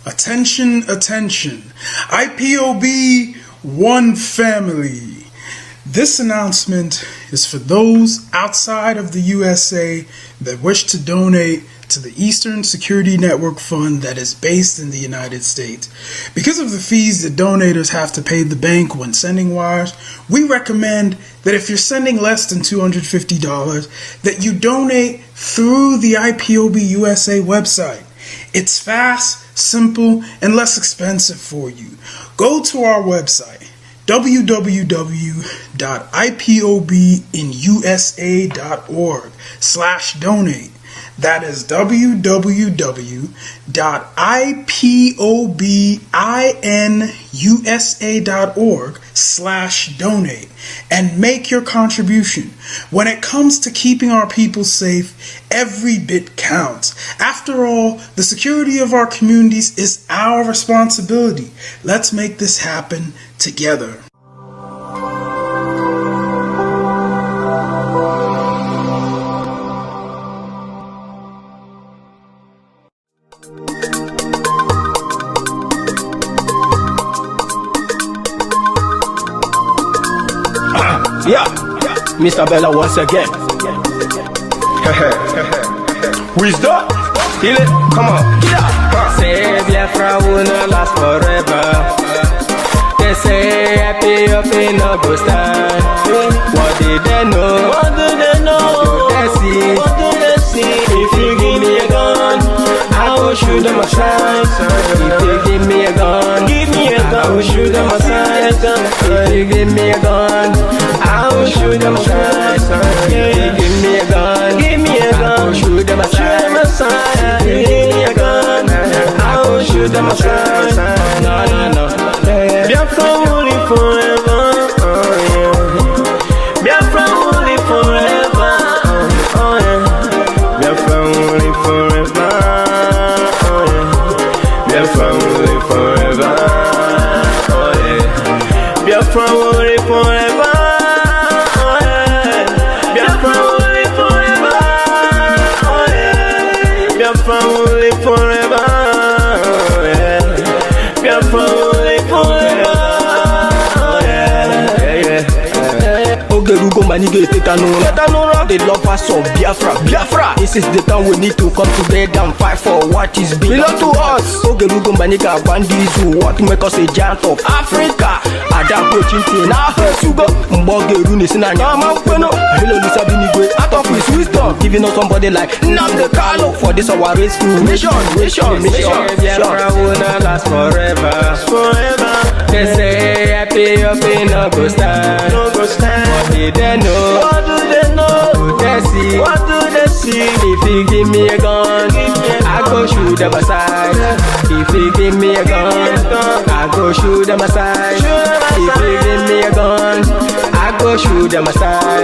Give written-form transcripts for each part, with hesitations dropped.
Attention, attention. IPOB, one family. This announcement is for those outside of the USA that wish to donate to the Eastern Security Network Fund that is based in the United States. Because of the fees that donators have to pay the bank when sending wires, we recommend that if you're sending less than $250, that you donate through the IPOB USA website. It's fast, simple, and less expensive for you. Go to our website, www.ipobinusa.org/donate. That is www.ipobinusa.org/donate and make your contribution. When it comes to keeping our people safe, every bit counts. After all, the security of our communities is our responsibility. Let's make this happen together. Yeah, Mr. Bella once again. Wisdom, feel it, come on. Yeah. Say Biafra will not last forever. They say happy up in no go stand. What did they know? What do they know? What do they see? What do they see? If you give me a gun, I will shoot them aside. If you give me a gun, I will shoot them aside. If you give me a gun, I will shoot them aside. If you give me a gun, I will shoot them aside. If you give me a gun, I will shoot them aside. No, no, no. Biafra will live forever. Oh yeah. Biafra will live forever. Oh yeah. Biafra will live forever. Oh yeah. Biafra will live forever. Oh yeah. Biafra will live forever. Oh yeah. Biafra will live forever. Oh yeah. Biafra will live forever. Oh yeah. Biafra will live forever. Oh yeah. Ogerugo manige tetanura. The lovers of Biafra. This is the time we need to come together and fight for what is belong to us. Ogerugo maniga bandizu, what make us a giant of Africa. Ada pochinte na sugar. Mbogeru ni sina nyama kweno. Hello Lisa Binigwe. Out of his wisdom, giving us somebody like nnamdi for this our rescue mission. Biafra will not last forever. They say happy up in no go stand. What did they know? What do they know? What do they see? What do they see? If you give me a gun, I go shoot them aside. If you give me a gun, I go shoot them aside. If you give me a gun, I go go shoot them aside.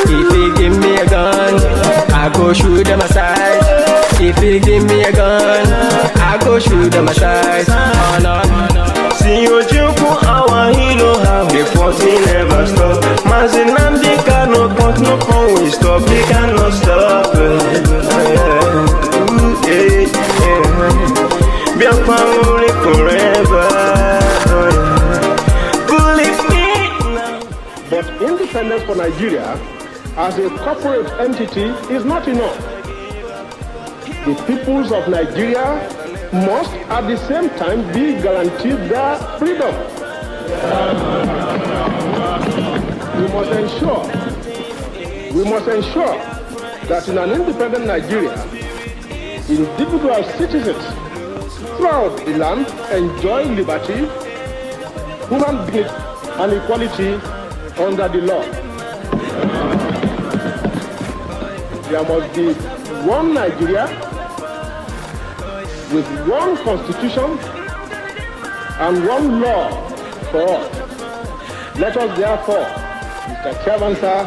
If he give me a gun, I go shoot them aside. If he give me a gun, I go shoot them aside. Oh no. See you joke, our hero, how the party never stop. Nnamdi kanu, but no can we stop, we cannot stop. Biafra only forever. Believe me now. But independence for Nigeria as a corporate entity is not enough. The peoples of Nigeria must at the same time be guaranteed their freedom. We must ensure that in an independent Nigeria, individual citizens throughout the land enjoy liberty, human dignity, and equality under the law. There must be one Nigeria with one constitution and one law for all. Let us therefore, Mr. Chairman, sir,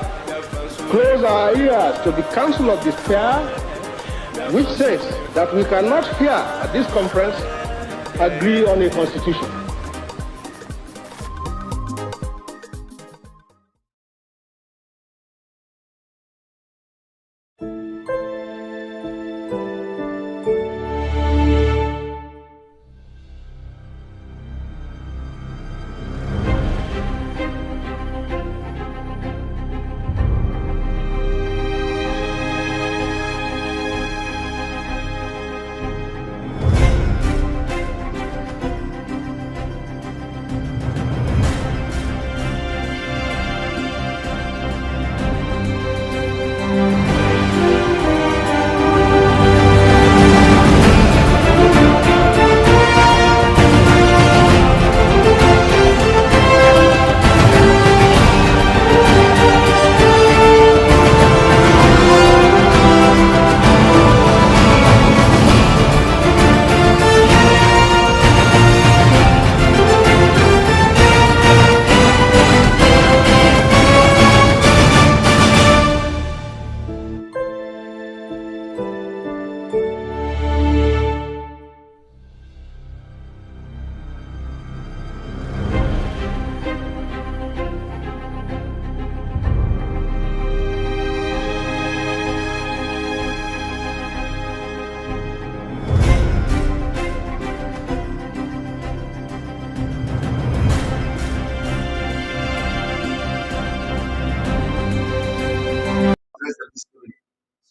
close our ears to the counsel of despair, which says that we cannot here at this conference agree on a constitution.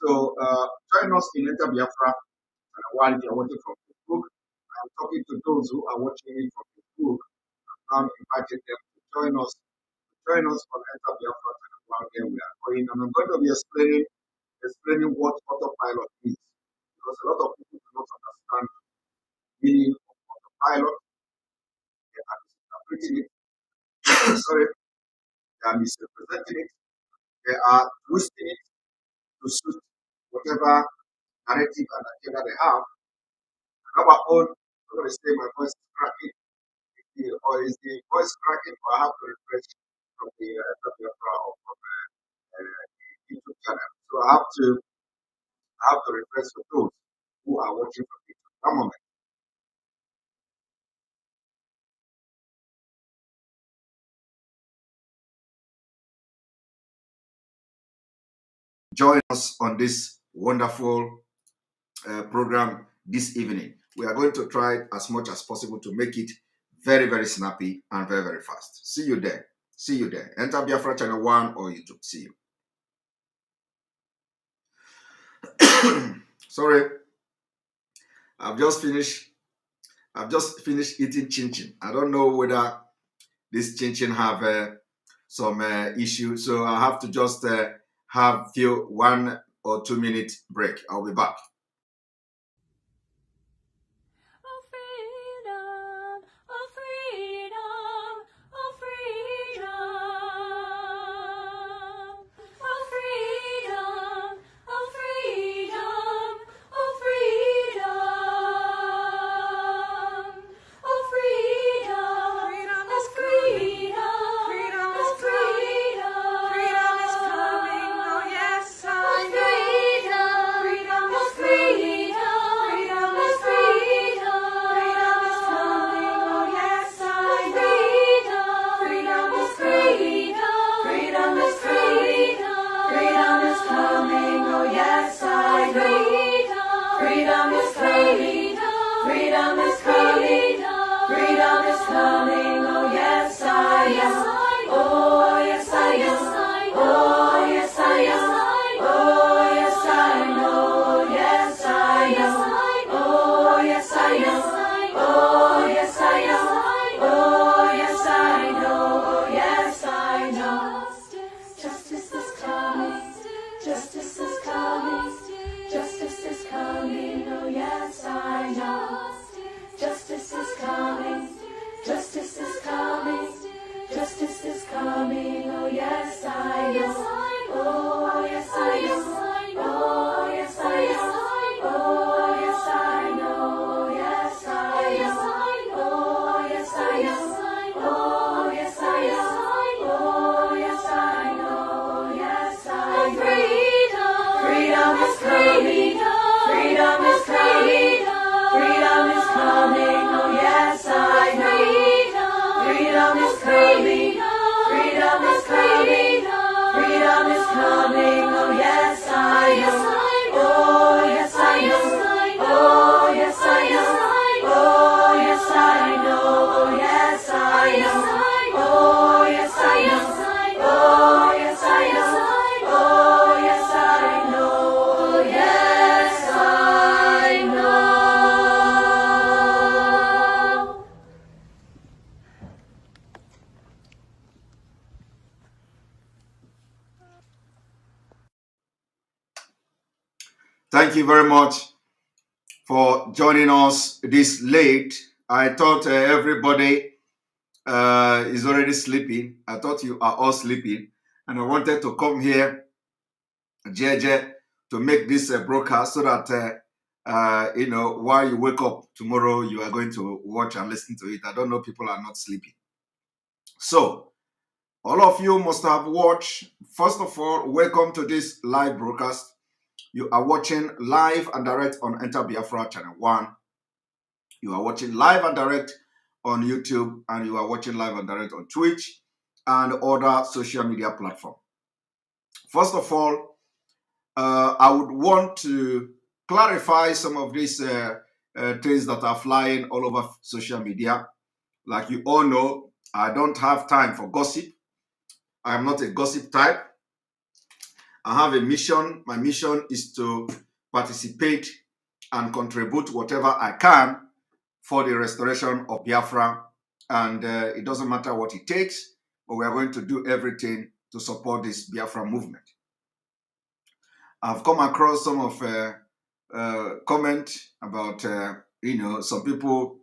So join us in Enter Biafra while you are watching from Facebook. I'm talking to those who are watching it from Facebook. I'm inviting them to join us. Join us on Enter Biafra while we are going. And I'm going to be explaining what autopilot is. Because a lot of people do not understand the meaning of autopilot. They are misinterpreting it. Sorry, they are misrepresenting it. They are twisting it to suit whatever narrative and agenda they have. And our own, I'm going to say my voice is cracking. Or is the voice cracking, or I have to refresh from the Biafra or from the YouTube channel. So I have to refresh for those who are watching from YouTube. One moment. Join us on this wonderful program this evening. We are going to try as much as possible to make it very, very snappy and very, very fast. See you there. See you there. Enter Biafra channel 1 or YouTube. See you. Sorry. I've just finished eating chin-chin. I don't know whether this chin-chin have some issue. So I have to just have 1 or 2 minute break. I'll be back. yes I know. Justice is coming, justice is coming, justice is coming, oh yes I know. Oh yes I know, oh yes I know, oh yes I know, yes I know, oh yes I know, oh yes I know, oh yes I know, yes I know. Freedom is coming, freedom is coming, freedom is coming, oh yes I know. Freedom is coming, freedom is coming, freedom is coming, oh yes I know. Oh yes I know, oh yes I know, oh yes I know, oh yes I know, oh yes I know, oh yes I know, oh yes I know, yes I know. Thank you very much for joining us this late. I thought everybody is already sleeping. I thought you are all sleeping. And I wanted to come here, JJ, to make this broadcast so that, while you wake up tomorrow, you are going to watch and listen to it. I don't know, people are not sleeping. So, all of you must have watched. First of all, welcome to this live broadcast. You are watching live and direct on Enter Biafra Channel 1. You are watching live and direct on YouTube, and you are watching live and direct on Twitch and other social media platforms. First of all, I would want to clarify some of these things that are flying all over social media. Like you all know, I don't have time for gossip. I am not a gossip type. I have a mission. My mission is to participate and contribute whatever I can for the restoration of Biafra. And it doesn't matter what it takes, but we are going to do everything to support this Biafra movement. I've come across some of comment about, some people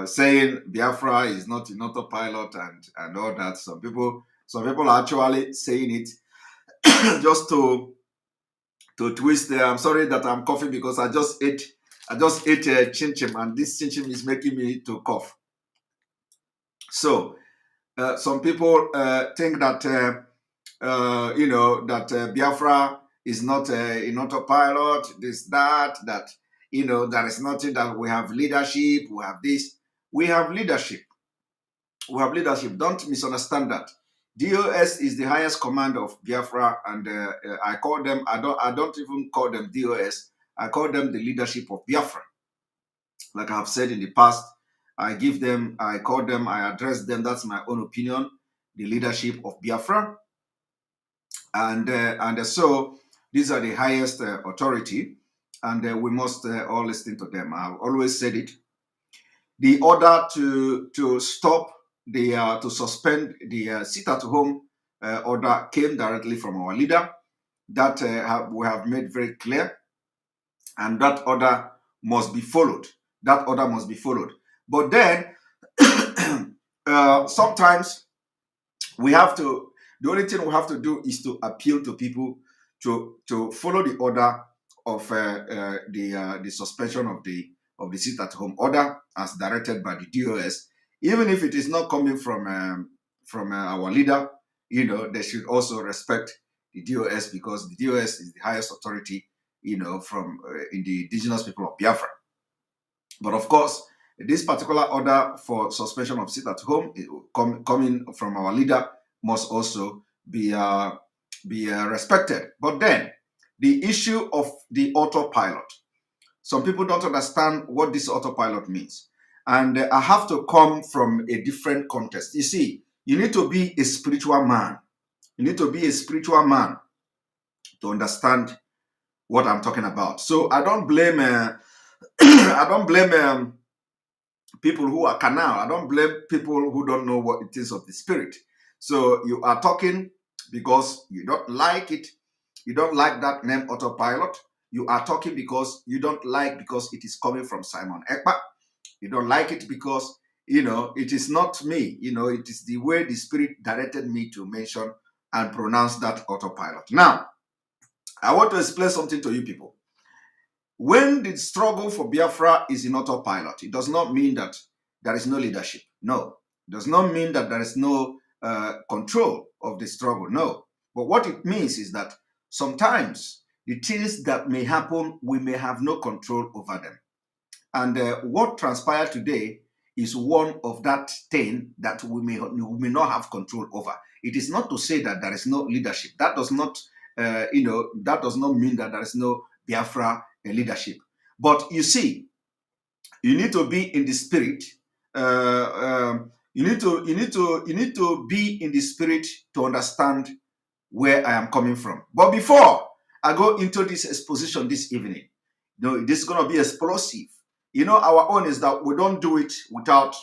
saying Biafra is not in autopilot and all that. Some people are actually saying it just to twist. I'm sorry that I'm coughing because I just ate chin chin, and this chin chin is making me to cough. So some people think that that Biafra is not in autopilot. This that there is nothing, that we have leadership. We have this. We have leadership. We have leadership. Don't misunderstand that. DOS is the highest command of Biafra, and I call them. I don't even call them DOS. I call them the leadership of Biafra. Like I have said in the past, I address them. That's my own opinion. The leadership of Biafra, and so these are the highest authority, and we must all listen to them. I've always said it. The order to stop to suspend the sit-at-home order came directly from our leader. That we have made very clear, and that order must be followed. That order must be followed. But then, sometimes we have to. The only thing we have to do is to appeal to people to follow the order of the suspension of the sit-at-home order as directed by the DOS, even if it is not coming from our leader. They should also respect the DOS, because the DOS is the highest authority, from in the indigenous people of Biafra. But of course, this particular order for suspension of sit-at-home coming from our leader must also be respected. But then, the issue of the autopilot. Some people don't understand what this autopilot means. And I have to come from a different context. You see, you need to be a spiritual man. You need to be a spiritual man to understand what I'm talking about. So I don't blame people who are carnal. I don't blame people who don't know what it is of the spirit. So you are talking because you don't like it. You don't like that name autopilot. You are talking because you don't like, because it is coming from Simon Ekpa. You don't like it because, it is not me. It is the way the Spirit directed me to mention and pronounce that autopilot. Now, I want to explain something to you people. When the struggle for Biafra is in autopilot, it does not mean that there is no leadership. No. It does not mean that there is no control of the struggle. No. But what it means is that sometimes the things that may happen, we may have no control over them. And what transpired today is one of that thing that we may not have control over. It is not to say that there is no leadership. That does not, that does not mean that there is no Biafra leadership. But you see, you need to be in the spirit. You need to be in the spirit to understand where I am coming from. But before I go into this exposition this evening, this is going to be explosive. Our own is that we don't do it without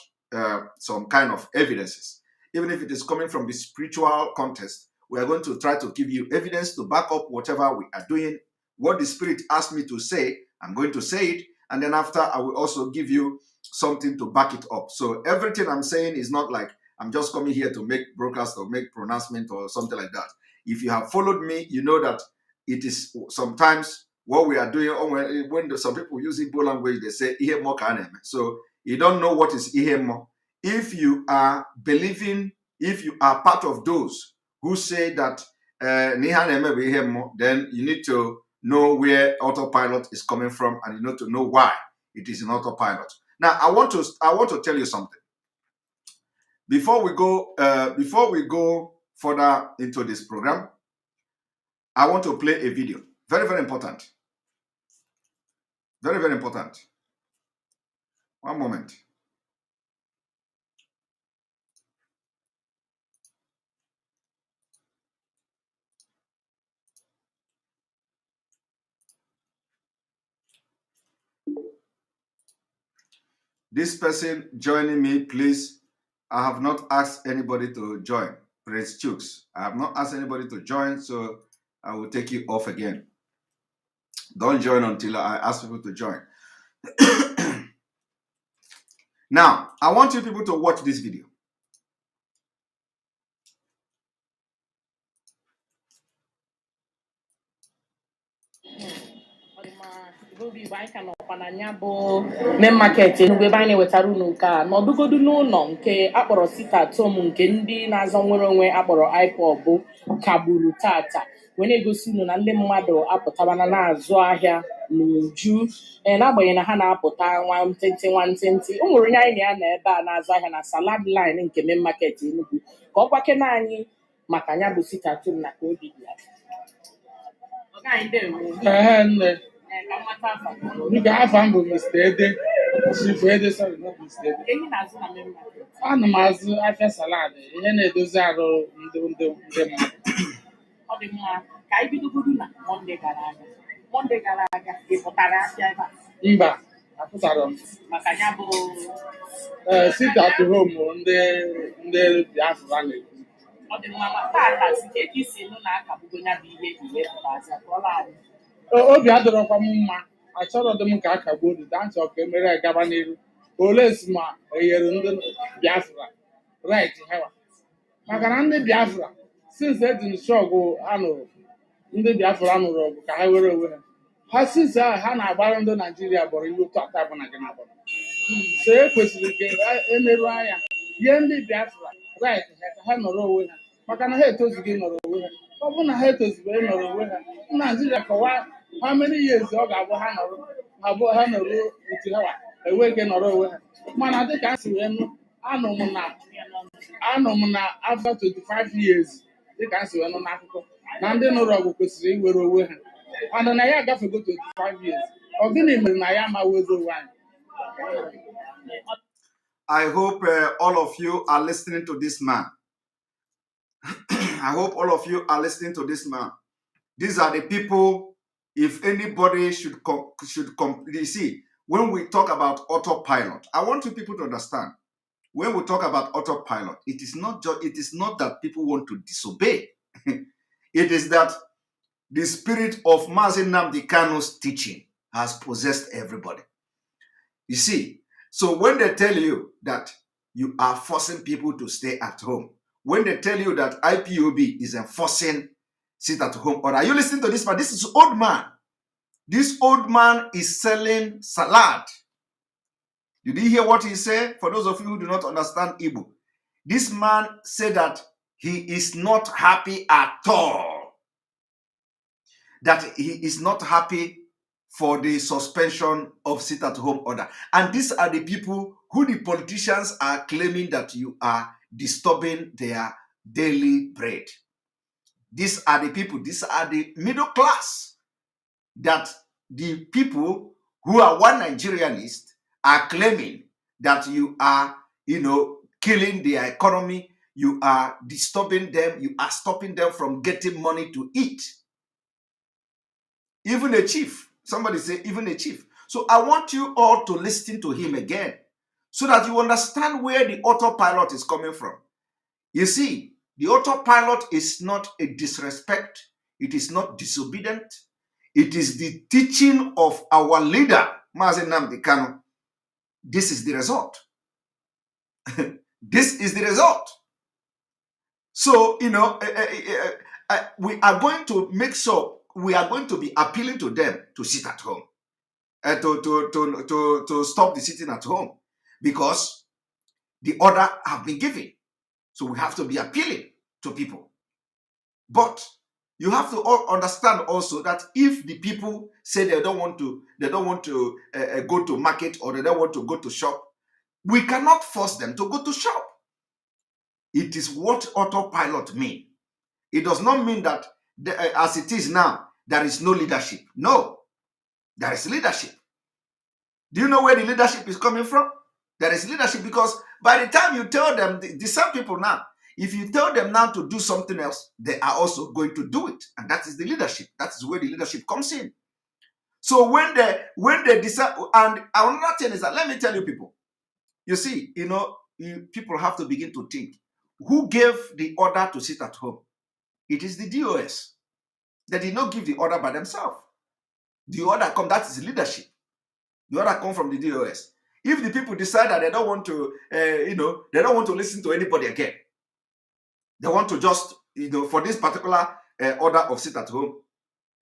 some kind of evidences. Even if it is coming from the spiritual context, we are going to try to give you evidence to back up whatever we are doing. What the Spirit asked me to say, I'm going to say it. And then after, I will also give you something to back it up. So everything I'm saying is not like I'm just coming here to make broadcast or make pronouncement or something like that. If you have followed me, you know that it is sometimes what we are doing. When some people use Igbo language, they say ihe mo kanem. So you don't know what is ihe mo. If you are believing, if you are part of those who say that then you need to know where autopilot is coming from, and you need to know why it is an autopilot. Now, I want to tell you something. Before we go further into this program, I want to play a video. Very, very important. Very, very important. One moment. This person joining me, please. I have not asked anybody to join. Praise Chooks. I have not asked anybody to join, so I will take you off again. Don't join until I ask people to join. Now, I want you people to watch this video. main market Enugu ebe anyị na-ewetara unu nke a n'ọdụgodu n'ụlọ nke akpọrọ sitatom nke ndị na-azọ nwere onwe akpọrọ IPOB kagburu tata wee na-egosi unu na ndị mmadụ apụtabana na-azụ ahịa n'uju n'agbanyeghị na ha na-apụta nwantịntị o nwere onye anyị na ya na ebe a na-azụ ahịa na salad line nke main market Enugu ka ọ gwakena anyị maka ya bụ sitatom na ka obi dị ya. Mr. Ede, Chief Ede, sorry, not Mr. Ede. Ana m azụ afịa salad, ihe na-edozi arụ ndị mmadụ. Ọ dị mma ka anyị bidogodu na Mọnde gara aga ị pụtara afịa ebe a? Mba, apụtara m. Maka ya bụ sit at home ndị Biafra na-ekwu. Ọ dị mma ma tata si ka esi nụ na akabụgo ya bụ ihe pụtazi akọla anyị. Obi adọrọkwa m mma, achọrọ m ka a kagbuo dị dansọ ka emere gaba n'iru. Ole si ma enyere ndị Biafra right hewa. Maka na ndị Biafra since edi nshọgụ anụrụ ndị Biafra nụrụ ọgụ ka ha were onwe ha. Ha since ha na-agbara ndị Naijiria bọrọ iwu tata bụ na gị na-abọrọ. So ekwesịrị ka emerụ anya ihe ndị Biafra right ka ha nọrọ onwe ha maka na ha etozughị nọrọ onwe ha. Ọ bụrụ na ha etozubeghị nọrọ onwe ha, Naijiria kọwaa how many years ọ ga-abụ ha nọrọ otu ha enwe ike nọrọ onwe ha. Mana dịka a si wee nụ anọ m na after 25 years dịka a si wee nụ n'akụkọ na ndị nụrụ ọgụ kwesịrị iwere onwe ha. Mana na ya agafego 25 years. Ọ gịnị mere na ya amaghịzi onwe anyị? I hope all of you are listening to this man. I hope all of you are listening to this man. These are the people, if anybody should see, when we talk about autopilot, I want you people to understand, when we talk about autopilot, it is not that people want to disobey. It is that the spirit of nnamdi Kanu's teaching has possessed everybody. You see, so when they tell you that you are forcing people to stay at home, when they tell you that IPOB is enforcing sit at home order, are you listening to this man? This is old man. This old man is selling salad. Did you hear what he said? For those of you who do not understand Igbo, this man said that he is not happy at all. That he is not happy for the suspension of sit-at-home order. And these are the people who the politicians are claiming that you are disturbing their daily bread. These are the people, these are the middle class that the people who are one Nigerianist are claiming that you are, killing their economy, you are disturbing them, you are stopping them from getting money to eat. Even a chief, somebody say even a chief. So I want you all to listen to him again so that you understand where the autopilot is coming from. You see, the autopilot is not a disrespect. It is not disobedient. It is the teaching of our leader, nnamdi Kanu. This is the result. This is the result. So, we are going to make sure we are going to be appealing to them to sit at home, to stop the sitting at home, because the order have been given. So we have to be appealing to people. But you have to all understand also that if the people say they don't want to go to market, or they don't want to go to shop, we cannot force them to go to shop. It is what autopilot means. It does not mean that as it is now, there is no leadership. No, there is leadership. Do you know where the leadership is coming from? There is leadership because by the time you tell them, the same people now, if you tell them now to do something else, they are also going to do it. And that is the leadership. That is where the leadership comes in. So when they decide, and another thing is that, let me tell you people, you see, people have to begin to think, who gave the order to sit at home? It is the DOS. They did not give the order by themselves. The order come, that is leadership. The order come from the DOS. If the people decide that they don't want to, they don't want to listen to anybody again, they want to just, for this particular order of sit at home,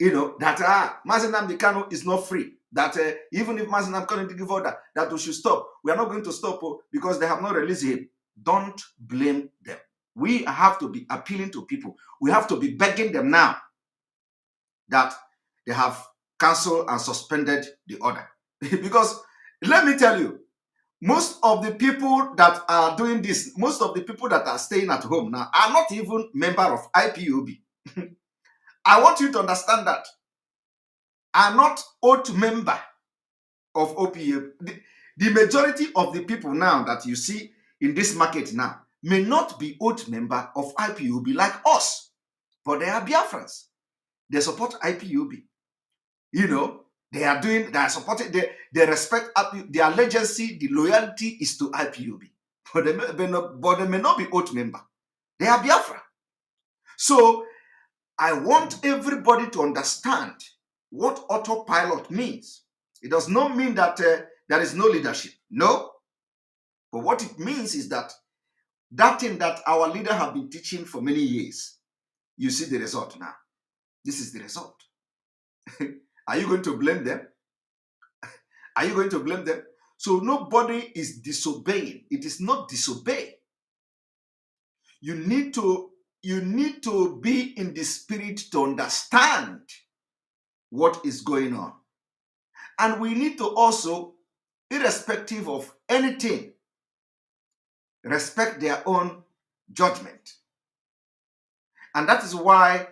that nnamdi Kanu is not free. That even if nnamdi Kanu to give order that we should stop, we are not going to stop because they have not released him. Don't blame them. We have to be appealing to people. We have to be begging them now that they have cancelled and suspended the order. Because let me tell you, most of the people that are doing this, most of the people that are staying at home now are not even member of IPOB. I want you to understand that. Are not oath member of OPA. The majority of the people now that you see in this market now may not be oath member of IPOB like us, but they are Biafrans. They support IPOB. They are supporting, they respect their allegiance, the loyalty is to IPOB. But they may not be oath member. They are Biafra. So I want everybody to understand what autopilot means. It does not mean that there is no leadership. No. But what it means is that thing that our leader have been teaching for many years, you see the result now. This is the result. Are you going to blame them? Are you going to blame them? So nobody is disobeying. It is not disobey. You need to be in the spirit to understand what is going on. And we need to also, irrespective of anything, respect their own judgment. And that is why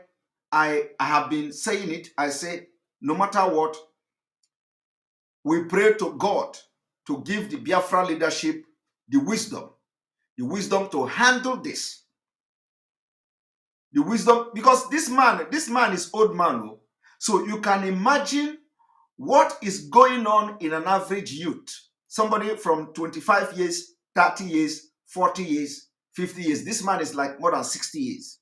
I have been saying it. I say, no matter what, we pray to God to give the Biafra leadership the wisdom to handle this. The wisdom, because this man is old man. So you can imagine what is going on in an average youth. Somebody from 25 years, 30 years, 40 years, 50 years. This man is like more than 60 years.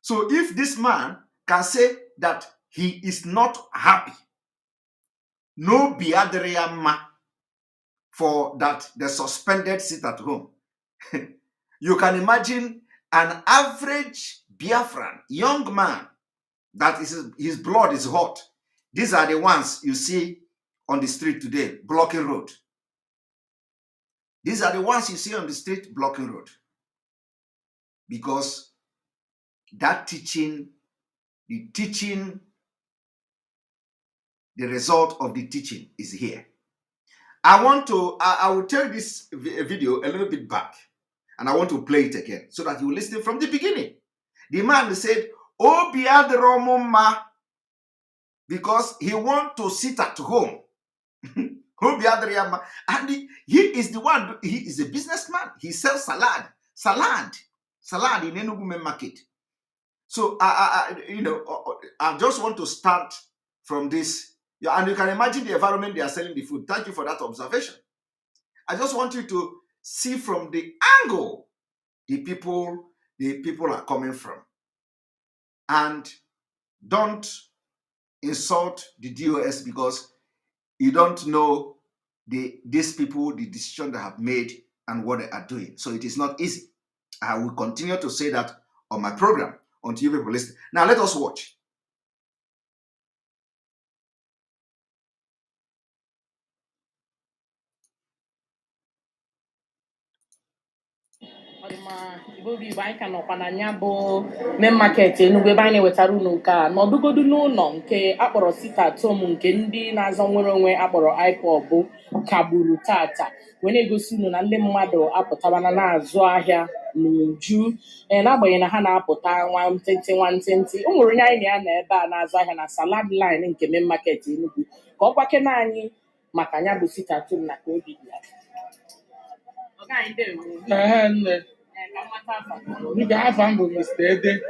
So if this man can say that he is not happy. No biadreyama for that the suspended sit at home. You can imagine an average Biafran young man that is his blood is hot. These are the ones you see on the street today, blocking road. These are the ones you see on the street blocking road. Because that teaching, the result of the teaching is here. I will take this video a little bit back and I want to play it again so that you listen from the beginning. The man said, "Oh, biadromuma," because he want to sit at home. And he is the one, he is a businessman. He sells salad in Enugu main market. So I just want to start from this. Yeah, and you can imagine the environment they are selling the food. Thank you for that observation. I just want you to see from the angle the people are coming from. And don't insult the DOS because you don't know these people, the decision they have made and what they are doing. So it is not easy. I will continue to say that on my program until you people listen. Now let us watch. Igbo anyị ka nọkwa na ya bụ main market Enugu ebe anyị na-ewetara unu nke a n'ọdụgodu n'ụlọ nke akpọrọ sitatom nke ndị na-azọ nwere onwe akpọrọ IPOB kagburu tata wee na-egosi unu na ndị mmadụ apụtabana na-azụ ahịa n'uju n'agbanyeghị na ha na-apụta nwantịntị o nwere onye anyị na ya na ebe a na-azụ ahịa na salad line nke main market Enugu ka ọ gwakena anyị maka ya bụ sitatom na ka obi dị ya. Biafra bụ Mr. Ede,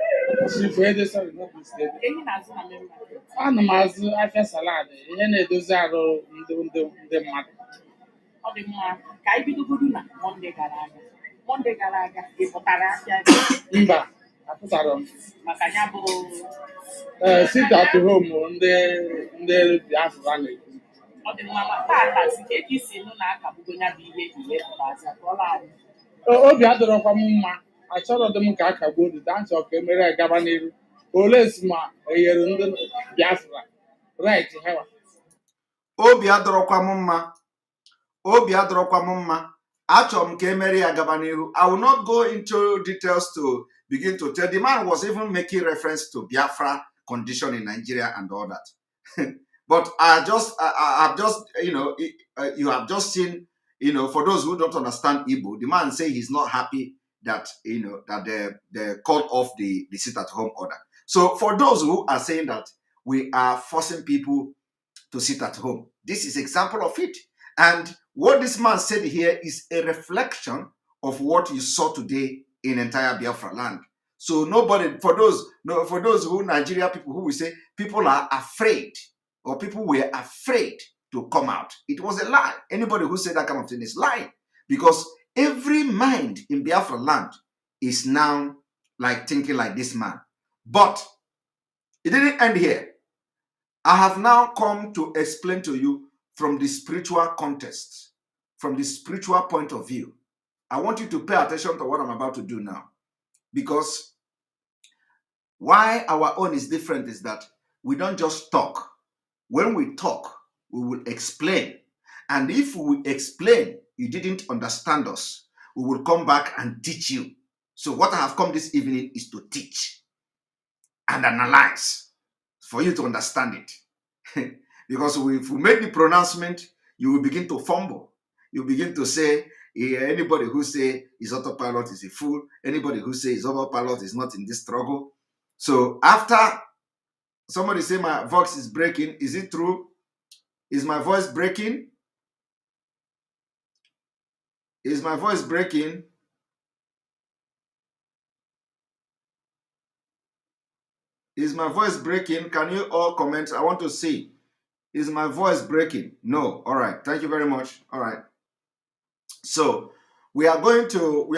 Chief Ede, sorry, not Mr. Ede. Ana m azụ afịa salad, ihe na-edozi arụ ndị mmadụ. Ọ dị mma ka anyị bidogodu na Mọnde gara aga ị pụtara afịa? Mba, apụtara m. Maka ya bụ sit at home ndị Biafra na-ekwu. Ọ dị mma ma tata si ka esi nụ na akagbugo ya bụ ihe pụtazi akọla anyị. Obi adọrọkwa m mma, achọrọ dị m ka a kagbuo dị dansị ka emere gaba n'iru. Ole si ma enyere ndị Biafra right hewa. Obi adọrọkwa m mma, achọrọ m ka emere ya gaba n'iru. I will not go into details to begin to tell. The man was even making reference to Biafra condition in Nigeria and all that. But I've just, you have just seen, for those who don't understand Igbo, the man say he's not happy that, that they called off the sit-at-home order. So for those who are saying that we are forcing people to sit at home, this is example of it. And what this man said here is a reflection of what you saw today in entire Biafra land. So for those who Nigeria people who will say people are afraid or people were afraid to come out, it was a lie. Anybody who said that kind of thing is lying, because every mind in Biafra land is now like thinking like this man. But it didn't end here. I have now come to explain to you from the spiritual context, from the spiritual point of view. I want you to pay attention to what I'm about to do now, because why our own is different is that we don't just talk. When we talk, we will explain. And if we explain, you didn't understand us, we will come back and teach you. So what I have come this evening is to teach and analyze for you to understand it. Because if we make the pronouncement, you will begin to fumble. You begin to say, anybody who say his autopilot is a fool. Anybody who says his autopilot is not in this struggle. So after somebody say my voice is breaking, is it true? Is my voice breaking? Is my voice breaking? Is my voice breaking? Can you all comment? I want to see. Is my voice breaking? No. All right. Thank you very much. All right. So we are going to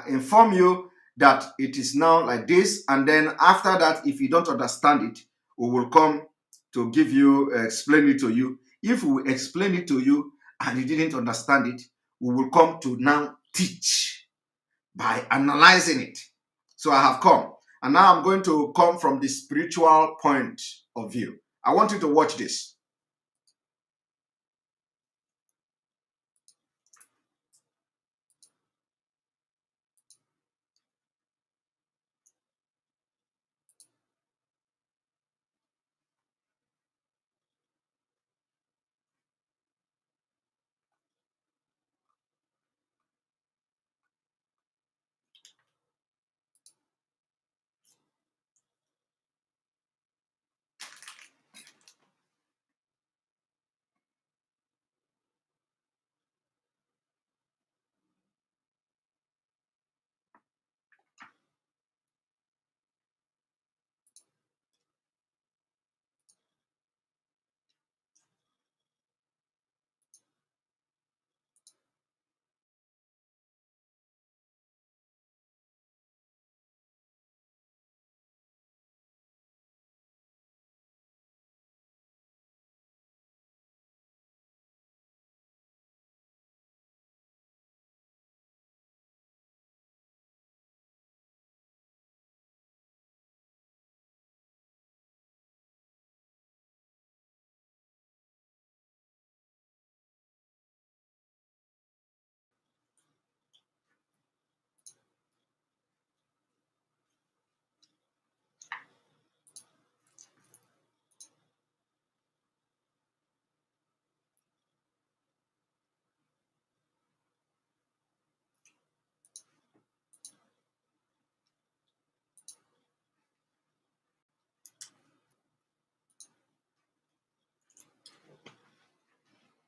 inform you that it is now like this, and then after that, if you don't understand it, we will come to give you, explain it to you. If we explain it to you and you didn't understand it, we will come to now teach by analyzing it. So I have come, and now I'm going to come from the spiritual point of view. I want you to watch this.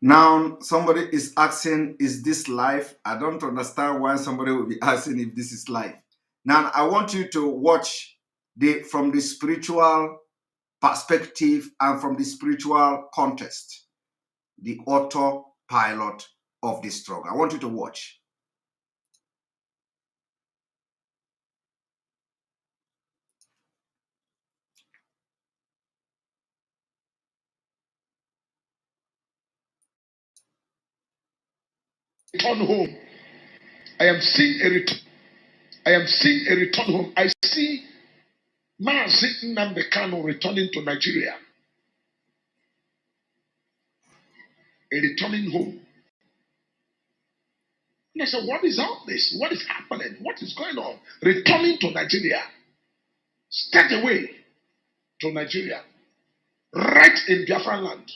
Now, somebody is asking, is this live? I don't understand why somebody will be asking if this is live. Now, I want you to watch from the spiritual perspective and from the spiritual context, the autopilot of this struggle. I want you to watch. Return home. I am seeing a return. I am seeing a return home. I see nnamdi Kanu returning to Nigeria. A returning home. And I said, what is all this? What is happening? What is going on? Returning to Nigeria. Step away to Nigeria. Right in Biafran land.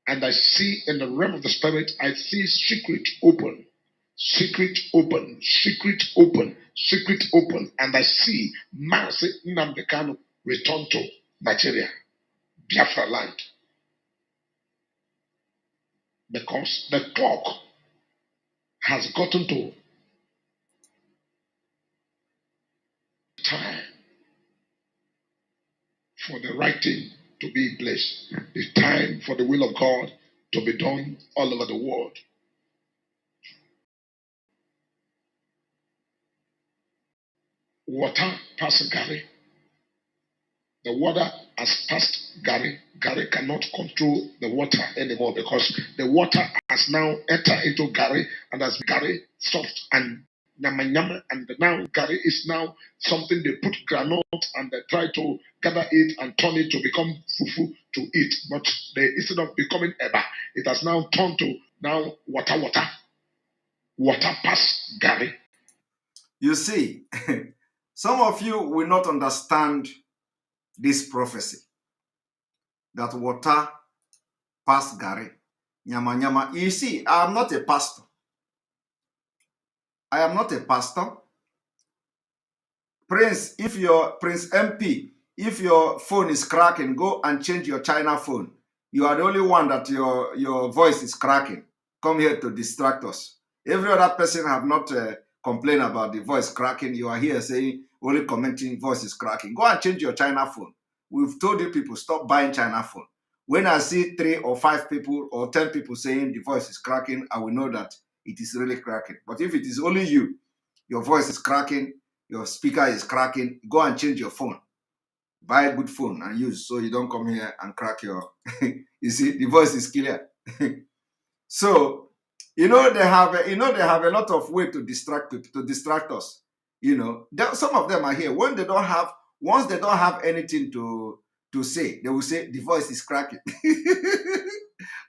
And I see in the realm of the spirit, I see secret open. Secret open. Secret open. Secret open. And I see nnamdi Kanu return to Nigeria. Biafra land. Because the clock has gotten to time for the right thing to be in place. It's time for the will of God to be done all over the world. Water past Gary. The water has passed Gary. Gary cannot control the water anymore because the water has now entered into Gary and has Gary soft and nyama nyama, and now Gary is now something they put granite and they try to gather it and turn it to become fufu to eat. But instead of becoming eba, it has now turned to now water. Water past Gary. You see, some of you will not understand this prophecy that water past Gary. Nyama nyama. You see, I am not a pastor. I am not a pastor. Prince, if your Prince MP, if your phone is cracking, go and change your China phone. You are the only one that your voice is cracking. Come here to distract us. Every other person have not complained about the voice cracking. You are here saying, only commenting voice is cracking. Go and change your China phone. We've told you people, stop buying China phone. When I see 3 or 5 people or 10 people saying the voice is cracking, I will know that it is really cracking. But if it is only you, your voice is cracking, your speaker is cracking, go and change your phone. Buy a good phone and use, so you don't come here and crack your. You see, the voice is clear. So, they have a lot of way to distract people, to distract us. Some of them are here once they don't have anything to say, they will say the voice is cracking.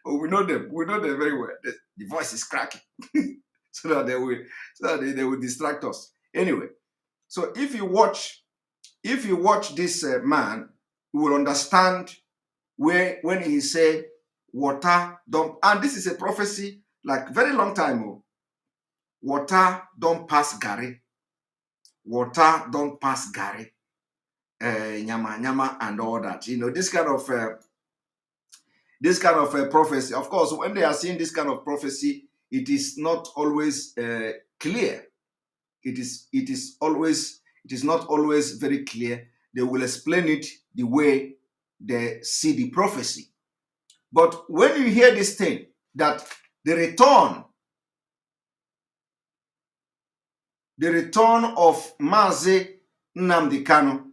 But we know them very well. The voice is cracking. so that they will distract us. Anyway, so if you watch this man, you will understand when he say water don't, and this is a prophecy like very long time ago. Water don't pass Gary. Water don't pass Gary. Nyama nyama and all that. This kind of prophecy. Of course, when they are seeing this kind of prophecy, it is not always clear. It is not always very clear. They will explain it the way they see the prophecy. But when you hear this thing, that the return of Mazi Nnamdi Kanu,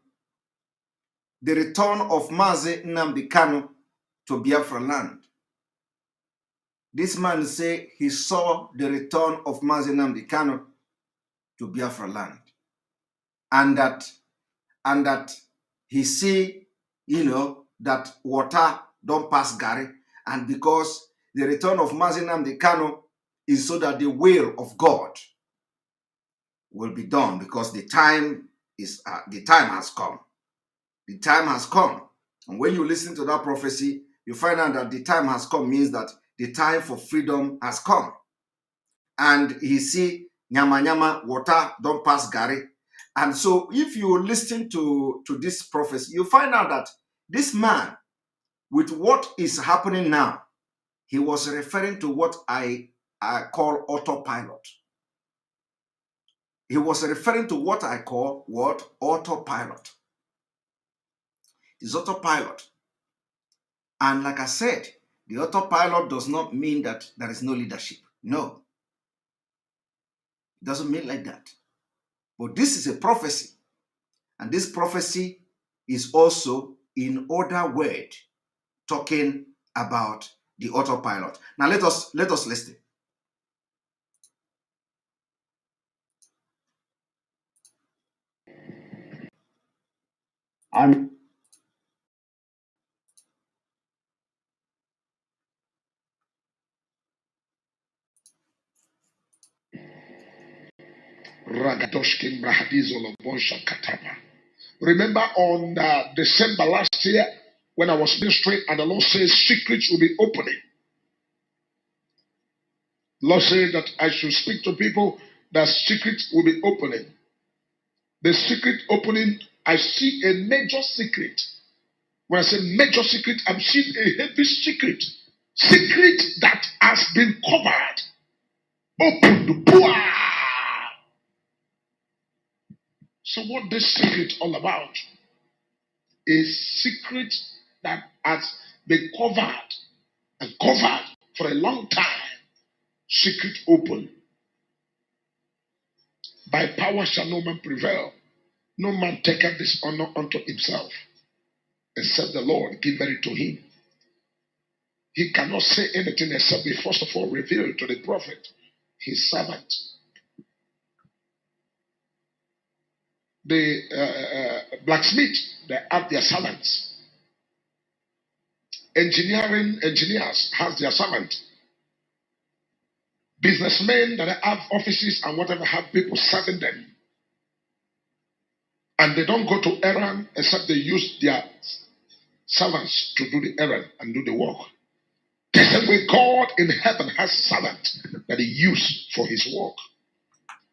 the return of Mazi Nnamdi Kanu to Biafra land. This man say he saw the return of Mazi Nnamdi Kanu to Biafra land, and that he see, that water don't pass Gary, and because the return of Mazi Nnamdi Kanu is so that the will of God will be done, because the time has come. The time has come. And when you listen to that prophecy, you find out that the time has come means that the time for freedom has come. And he see nyama nyama, water don't pass Gary. And so if you listen to this prophecy, you find out that this man, with what is happening now, he was referring to what I call autopilot. He was referring to what I call autopilot. It's autopilot. And like I said, the autopilot does not mean that there is no leadership. No. It doesn't mean like that. But this is a prophecy. And this prophecy is also in other word talking about the autopilot. Now let us listen. Remember on December last year when I was ministering and the Lord says secrets will be opening. The Lord said that I should speak to people that secrets will be opening. The secret opening, I see a major secret. When I say major secret, I'm seeing a heavy secret. Secret that has been covered. Opened. So what this secret all about? A secret that has been covered and covered for a long time. Secret open. By power shall no man prevail. No man taketh this honor unto himself, except the Lord give it to him. He cannot say anything except be first of all revealed to the prophet, his servant. The blacksmith, they have their servants. Engineers have their servant. Businessmen that have offices and whatever have people serving them. And they don't go to errand except they use their servants to do the errand and do the work. The same way God in heaven has servants that he uses for his work.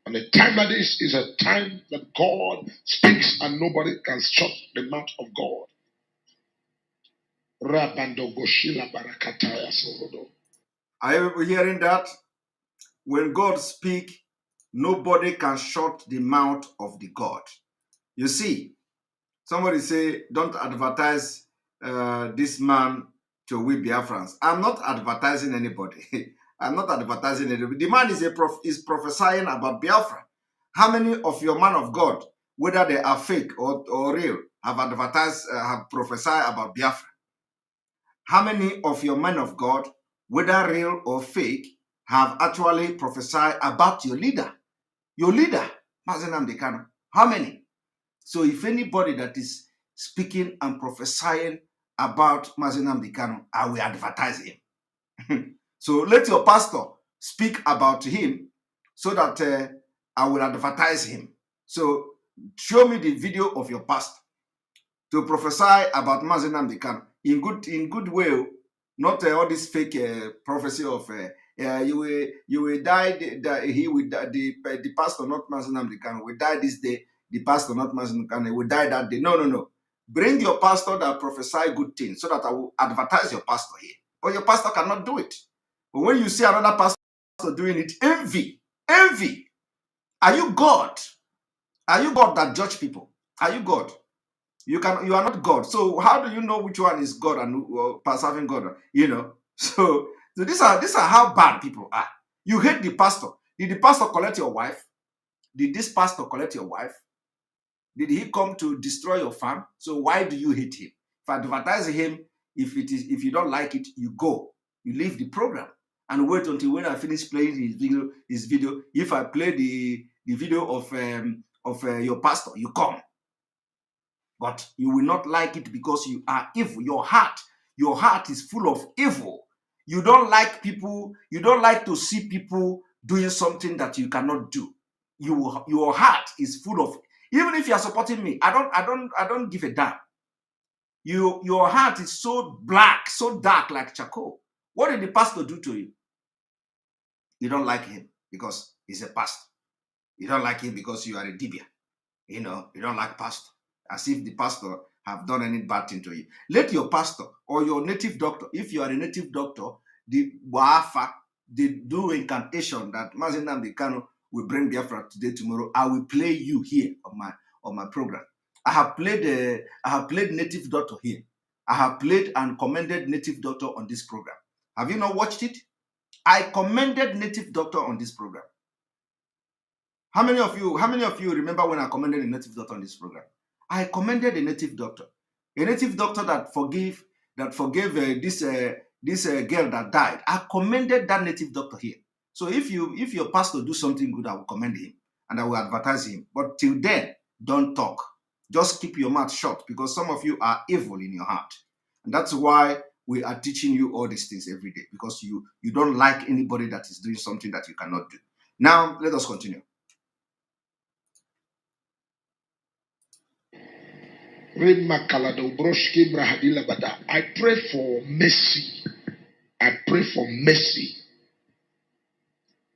And a time like this is a time that God speaks and nobody can shut the mouth of God. Are you hearing that? When God speaks, nobody can shut the mouth of the God. You see, somebody say, don't advertise this man to we Biafrans. I'm not advertising anybody. I'm not advertising anybody. The man is prophesying about Biafra. How many of your man of God, whether they are fake or real, have advertised, have prophesied about Biafra? How many of your men of God, whether real or fake, have actually prophesied about your leader? Your leader, Nnamdi Kanu. How many? So if anybody that is speaking and prophesying about Nnamdi Kanu, I will advertise him. So let your pastor speak about him so that I will advertise him. So show me the video of your pastor to prophesy about Nnamdi Kanu in good way, not all this fake prophecy of you will die. He will die, the pastor, not Nnamdi Kanu, will die this day. The pastor, not Nnamdi Kanu, will die that day. No. Bring your pastor that prophesy good things so that I will advertise your pastor here. But your pastor cannot do it. But when you see another pastor doing it, envy. Are you God? Are you God that judge people? Are you God? You are not God. So how do you know which one is God and serving God? So these are how bad people are. You hate the pastor. Did the pastor collect your wife? Did this pastor collect your wife? Did he come to destroy your farm? So why do you hate him? If I advertise him, if you don't like it, you go. You leave the program and wait until when I finish playing his video. If I play the video of your pastor, you come. But you will not like it because you are evil. Your heart is full of evil. You don't like people. You don't like to see people doing something that you cannot do. Your heart is full of. Even if you are supporting me, I don't give a damn. Your heart is so black, so dark like charcoal. What did the pastor do to you? You don't like him because he's a pastor. You don't like him because you are a dibia. You don't like pastor. As if the pastor have done any bad thing to you. Let your pastor or your native doctor, if you are a native doctor, the Biafra, they do incantation that Nnamdi Kanu will bring Biafra today, tomorrow. I will play you here on my program. I have played native doctor here. I have played and commended native doctor on this program. Have you not watched it? I commended native doctor on this program. How many of you remember when I commended a native doctor on this program? I commended a native doctor that forgave this girl that died. I commended that native doctor here. So if your pastor do something good, I will commend him and I will advertise him. But till then, don't talk. Just keep your mouth shut because some of you are evil in your heart, and that's why we are teaching you all these things every day because you don't like anybody that is doing something that you cannot do. Now let us continue. I pray for mercy. I pray for mercy.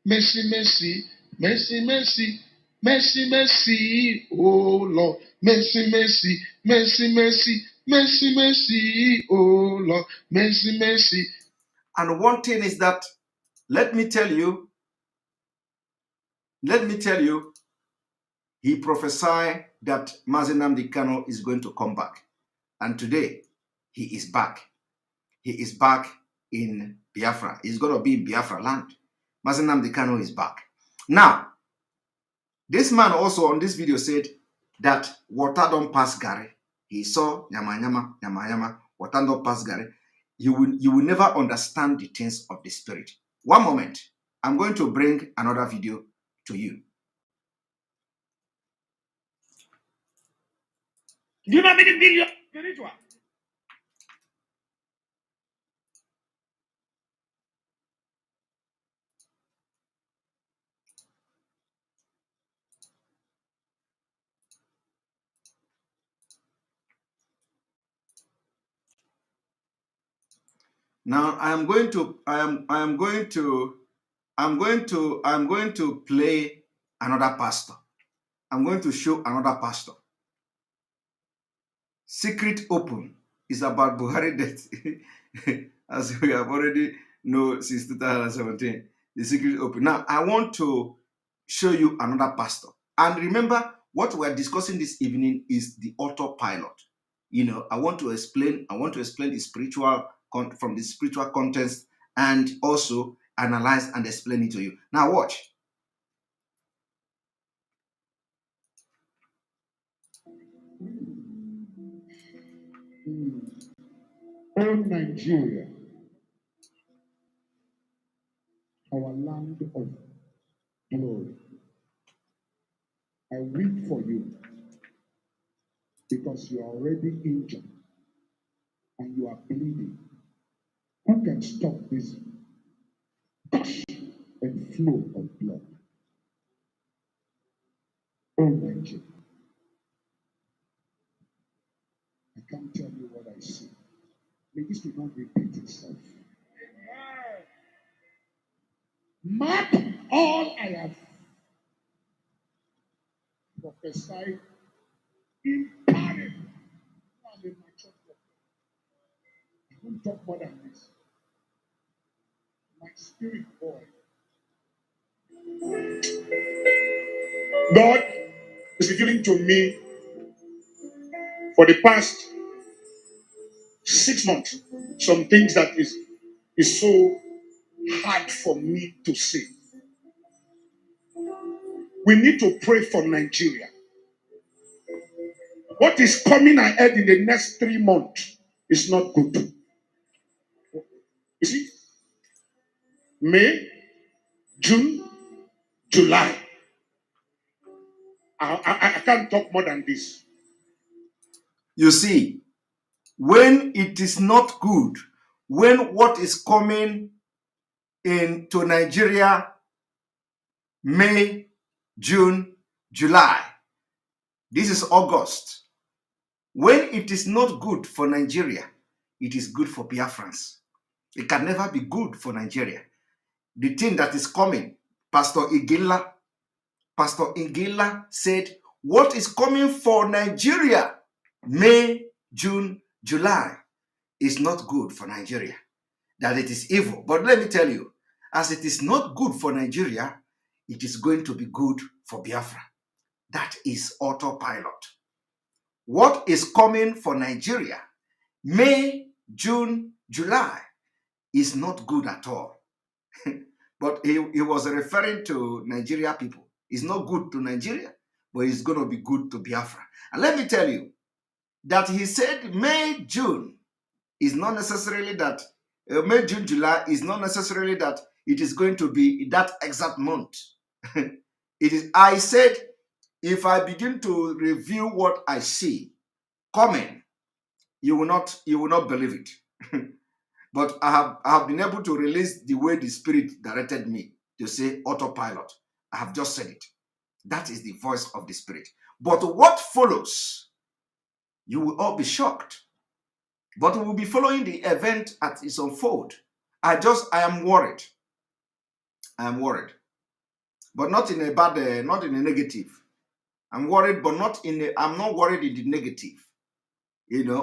Mercy, mercy, mercy, mercy, mercy, mercy, oh Lord. Mercy, mercy, mercy, mercy, mercy, mercy, oh Lord. Mercy, mercy. And one thing is that, let me tell you, he prophesied that Nnamdi Kanu is going to come back. And today, he is back. He is back in Biafra. He's going to be in Biafra land. Nnamdi Kanu is back. Now, this man also on this video said that water don't pass Gary. He saw yama, water don't pass Gary. You will never understand the things of the spirit. One moment, I'm going to bring another video to you. Do you know how many million spiritual? Now I'm going to play another pastor. I'm going to show another pastor. Secret Open is about Buhari death. As we have already know since 2017. The Secret Open. Now I want to show you another pastor. And remember, what we are discussing this evening is the autopilot. I want to explain the spiritual from the spiritual context and also analyze and explain it to you. Now watch. Oh, Nigeria, our land of glory, I weep for you because you are already injured and you are bleeding. Who can stop this gush and flow of blood? Oh, Nigeria, I can't tell you what I see. May this will not repeat itself. Mark all I have prophesied in parable. I'm a mature prophet. I won't talk more than this. My spirit boy. God is revealing to me for the past 6 months some things that is so hard for me to say. We need to pray for Nigeria. What is coming ahead in the next 3 months is not good. You see, May, June, July. I can't talk more than this. You see, when it is not good, when what is coming into Nigeria, May, June, July, this is August. When it is not good for Nigeria, it is good for Biafrans. It can never be good for Nigeria. The thing that is coming, Pastor Igila said, what is coming for Nigeria, May, June, July, is not good for Nigeria. That it is evil. But let me tell you, as it is not good for Nigeria, it is going to be good for Biafra. That is autopilot. What is coming for Nigeria, May, June, July, is not good at all. But he was referring to Nigeria people. It's not good to Nigeria, but it's going to be good to Biafra. And let me tell you that he said May, June is not necessarily that, May, June, July is not necessarily that it is going to be that exact month. It is. I said, if I begin to review what I see coming, you will not believe it. But I have been able to release the way the Spirit directed me to say autopilot. I have just said it. That is the voice of the Spirit. But what follows, you will all be shocked. But we will be following the event as it unfold. I am worried. I am worried. But not in a bad, not in a negative. I'm worried, but I'm not worried in the negative.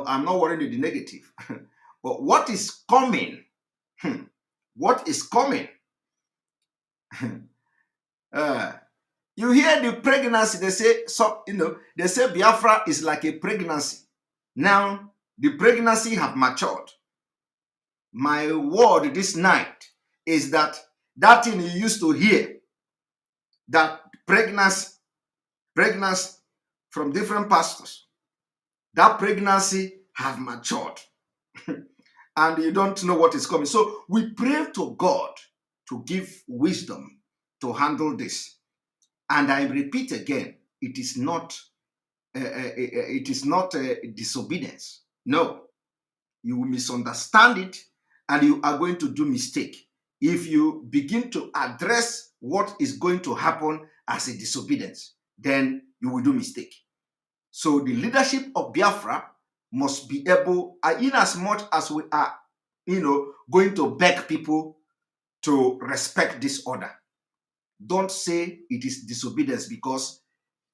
I'm not worried in the negative. But what is coming? What is coming? You hear the pregnancy, they say, they say Biafra is like a pregnancy. Now, the pregnancy have matured. My word this night is that thing you used to hear, that pregnancy from different pastors, that pregnancy have matured. And you don't know what is coming. So we pray to God to give wisdom to handle this. And I repeat again, it is not disobedience. No, you will misunderstand it and you are going to do mistake if you begin to address what is going to happen as a disobedience. Then you will do mistake. So the leadership of Biafra must be able, in as much as we are, going to beg people to respect this order. Don't say it is disobedience, because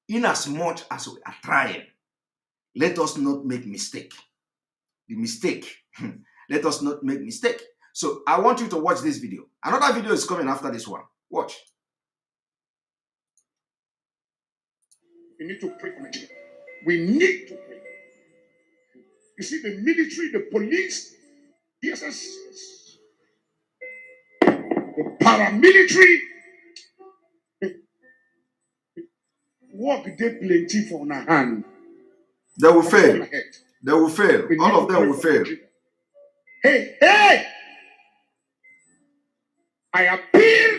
in as much as we are trying, let us not make mistake. The mistake, let us not make mistake. So I want you to watch this video. Another video is coming after this one. Watch. We need to pray for Nigeria. We need to pray. You see, the military, the police, yes, the paramilitary, work they plenty for our hand. They will fail. They will fail. We need All of to them pray will for fail. Nigeria. Hey, hey! I appeal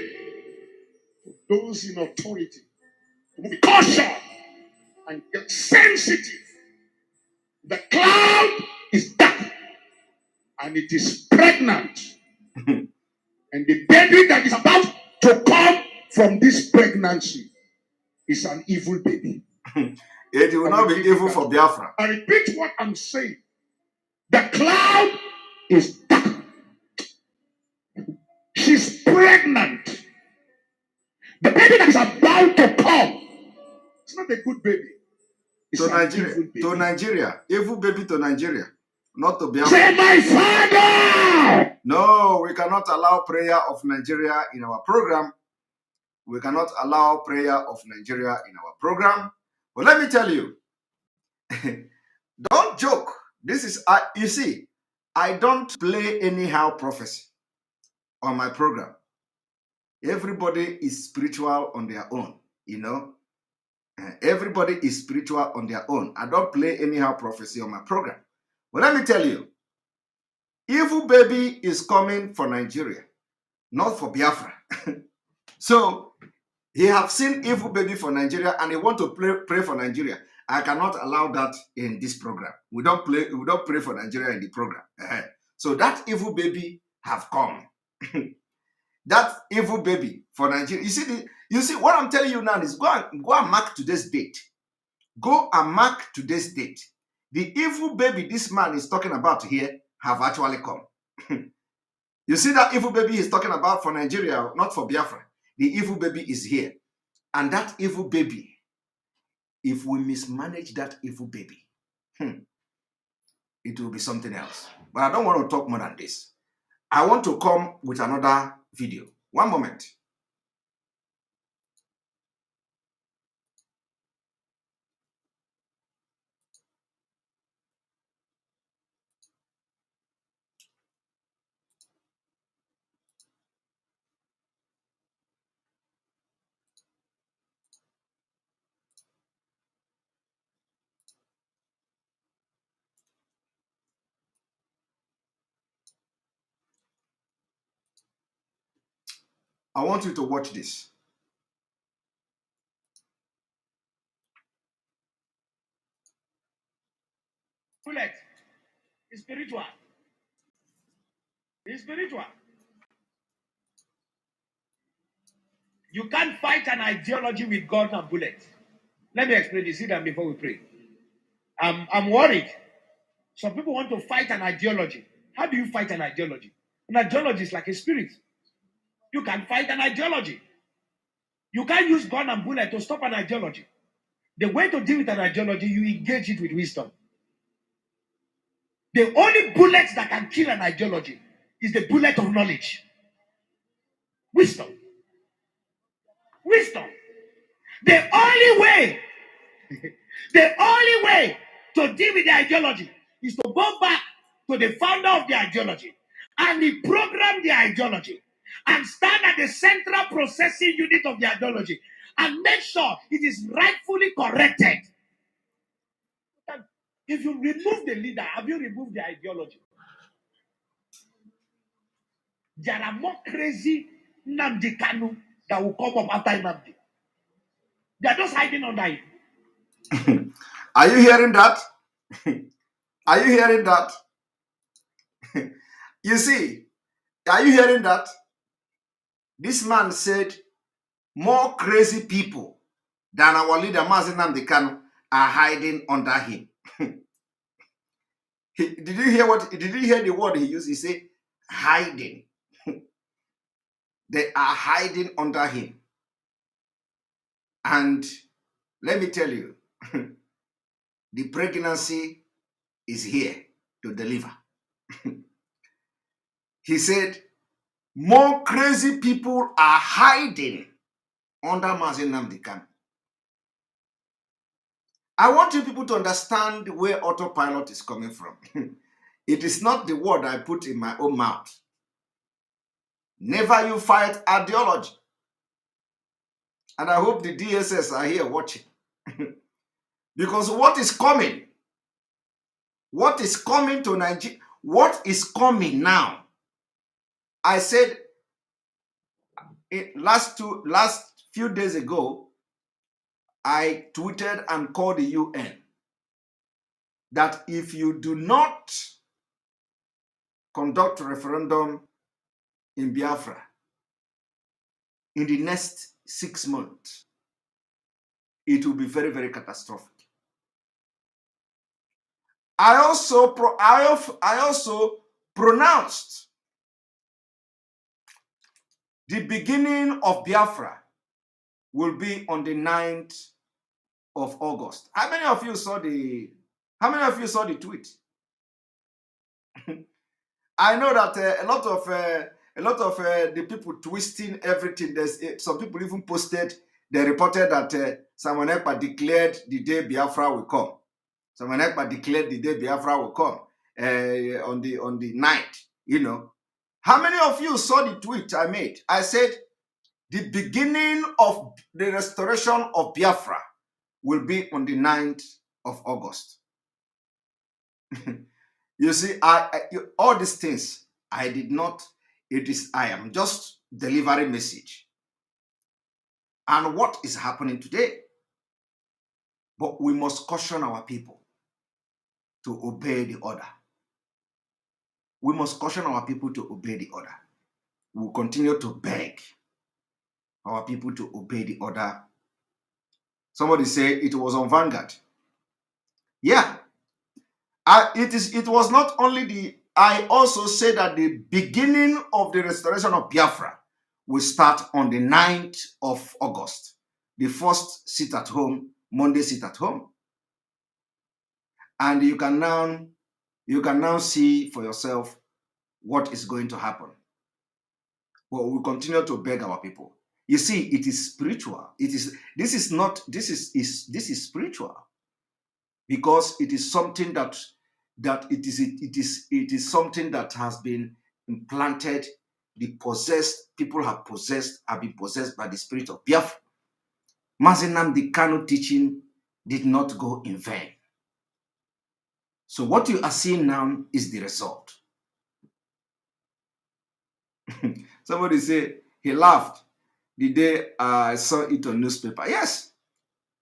to those in authority to be cautious and get sensitive. The cloud is dark and it is pregnant. And the baby that is about to come from this pregnancy is an evil baby. It will not be evil for Biafra. I repeat what I'm saying. The cloud is dark. She's pregnant. The baby that is about to come, it's not a good baby. It's To an Nigeria. evil baby. To Nigeria. Evil baby to Nigeria. Not to Biafra. Say, my father! No, we cannot allow prayer of Nigeria in our program. We cannot allow prayer of Nigeria in our program. But let me tell you, don't joke. This is, you see, I don't play anyhow prophecy on my program. Everybody is spiritual on their own, you know. Everybody is spiritual on their own. I don't play anyhow prophecy on my program. But let me tell you, evil baby is coming for Nigeria, not for Biafra. So he have seen evil baby for Nigeria and he want to pray for Nigeria. I cannot allow that in this program. We don't pray for Nigeria in the program. So that evil baby have come. That evil baby for Nigeria. You see what I'm telling you now is go and mark today's date. Go and mark today's date. The evil baby this man is talking about here have actually come. You see that evil baby he's talking about for Nigeria, not for Biafra. The evil baby is here. And that evil baby, if we mismanage that evil baby, it will be something else. But I don't want to talk more than this. I want to come with another video. One moment. I want you to watch this. Bullet is spiritual. It's spiritual. You can't fight an ideology with gun and bullet. Let me explain this. Sit down before we pray. I'm worried. Some people want to fight an ideology. How do you fight an ideology? An ideology is like a spirit. You can fight an ideology. You can't use gun and bullet to stop an ideology. The way to deal with an ideology, you engage it with wisdom. The only bullet that can kill an ideology is the bullet of knowledge. Wisdom. Wisdom. The only way to deal with the ideology is to go back to the founder of the ideology and reprogram the ideology and stand at the central processing unit of the ideology and make sure it is rightfully corrected. If you remove the leader, have you removed the ideology? There are more crazy nnamdi kanu that will come up after Nnamdi. They are just hiding under him. Are you hearing that? Are you hearing that? You see, are you hearing that? This man said more crazy people than our leader, Nnamdi Kanu, are hiding under him. Did you hear the word he used? He said, hiding. They are hiding under him. And let me tell you, the pregnancy is here to deliver. He said, more crazy people are hiding under Nnamdi Kanu. I want you people to understand where autopilot is coming from. It is not the word I put in my own mouth. Never you fight ideology. And I hope the DSS are here watching. Because what is coming What is coming to Nigeria? What is coming now? I said last few days ago, I tweeted and called the UN that if you do not conduct a referendum in Biafra in the next 6 months, it will be very, very catastrophic. I also pronounced the beginning of Biafra will be on the 9th of August. How many of you saw the tweet? I know that a lot of the people twisting everything. There's some people even posted. They reported that Simon Ekpa declared the day Biafra will come. Simon Ekpa declared the day Biafra will come on the 9th. You know, how many of you saw the tweet I made? I said the beginning of the restoration of Biafra will be on the 9th of August. You see, all these things I did not. I am just delivering message. And what is happening today? But we must caution our people to obey the order. We must caution our people to obey the order. We will continue to beg our people to obey the order. Somebody say it was on Vanguard. Yeah. It was not only the. I also say that the beginning of the restoration of Biafra will start on the 9th of August. The first sit at home, Monday sit at home. And you can now see for yourself what is going to happen. But we continue to beg our people. You see, it is spiritual. This is spiritual. Because it is something that it is something that has been implanted. The people have been possessed by the spirit of Biafra. Nnamdi Kanu teaching did not go in vain. So what you are seeing now is the result. Somebody say he laughed the day I saw it on newspaper. Yes,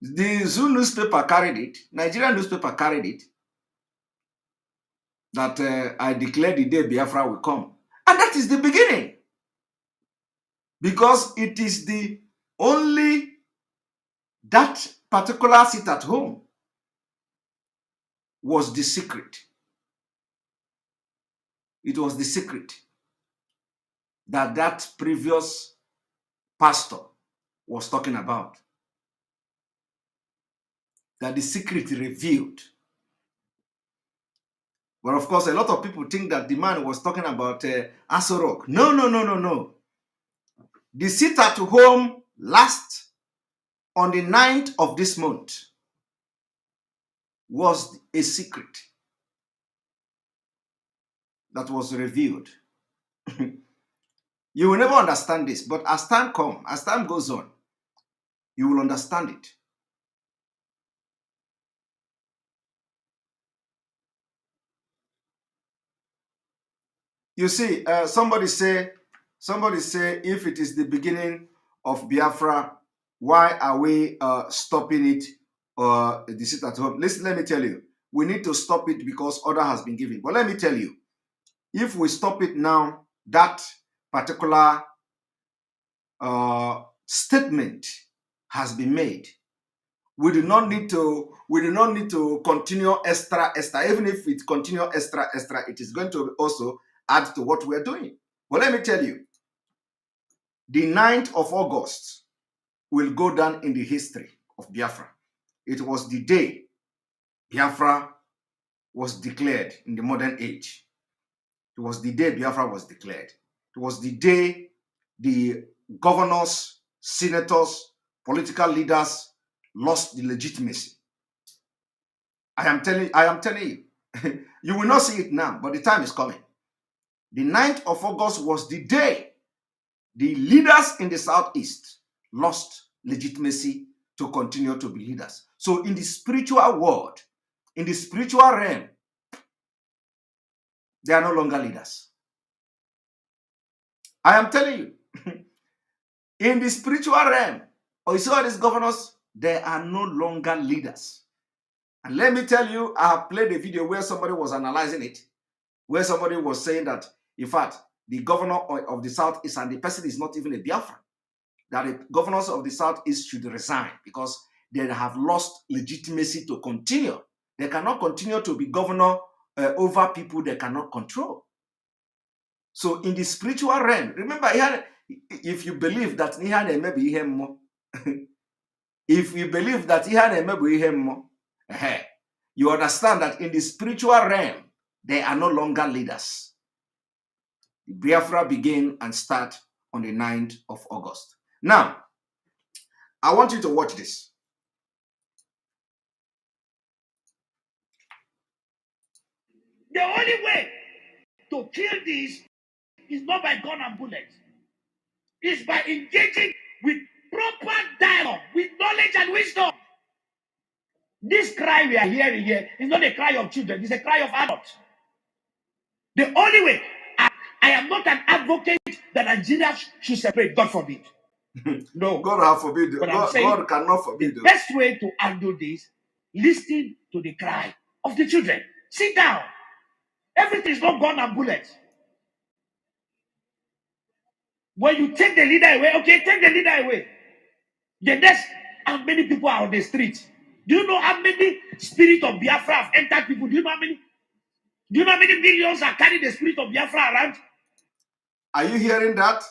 the Zoo newspaper carried it. Nigerian newspaper carried it. That I declared the day Biafra will come. And that is the beginning. Because it is the only that particular sit at home was the secret. It was the secret that previous pastor was talking about. That the secret revealed. But of course, a lot of people think that the man was talking about Asorok. No. The sit at home last on the 9th of this month was a secret that was revealed. You will never understand this, but as time goes on, you will understand it. You see, somebody say, if it is the beginning of Biafra, why are we stopping it? The sit at home. Listen, let me tell you, we need to stop it because order has been given. But let me tell you, if we stop it now, that particular statement has been made. We do not need to continue extra. Even if it continue extra, it is going to also add to what we are doing. But let me tell you, the 9th of August will go down in the history of Biafra. It was the day Biafra was declared in the modern age. It was the day Biafra was declared. It was the day the governors, senators, political leaders lost the legitimacy. I am telling you, you will not see it now, but the time is coming. The 9th of August was the day the leaders in the Southeast lost legitimacy to continue to be leaders. So in the spiritual world, in the spiritual realm, They are no longer leaders. I am telling you, in the spiritual realm, or you see all these governors, they are no longer leaders. And let me tell you, I have played a video where somebody was analyzing it, where somebody was saying that, in fact, the governor of the Southeast, and the person is not even a Biafran, that the governors of the Southeast should resign because they have lost legitimacy to continue. They cannot continue to be governor over people they cannot control. So in the spiritual realm, remember, if you believe that if you believe that you understand that in the spiritual realm, they are no longer leaders. Biafra begin and start on the 9th of August. Now, I want you to watch this. The only way to kill this is not by gun and bullets. It's by engaging with proper dialogue, with knowledge and wisdom. This cry we are hearing here is not a cry of children, it's a cry of adults. The only way, I am not an advocate that Nigeria should separate, God forbid. No. God have forbid. But God, I'm saying God cannot forbid. the best way to handle this, listen to the cry of the children. Sit down. Everything is not gun and bullets. When you take the leader away, okay, take the leader away. The next, how many people are on the street? Do you know how many spirit of Biafra have entered people? Do you know how many? Do you know how many millions are carrying the spirit of Biafra around? Are you hearing that?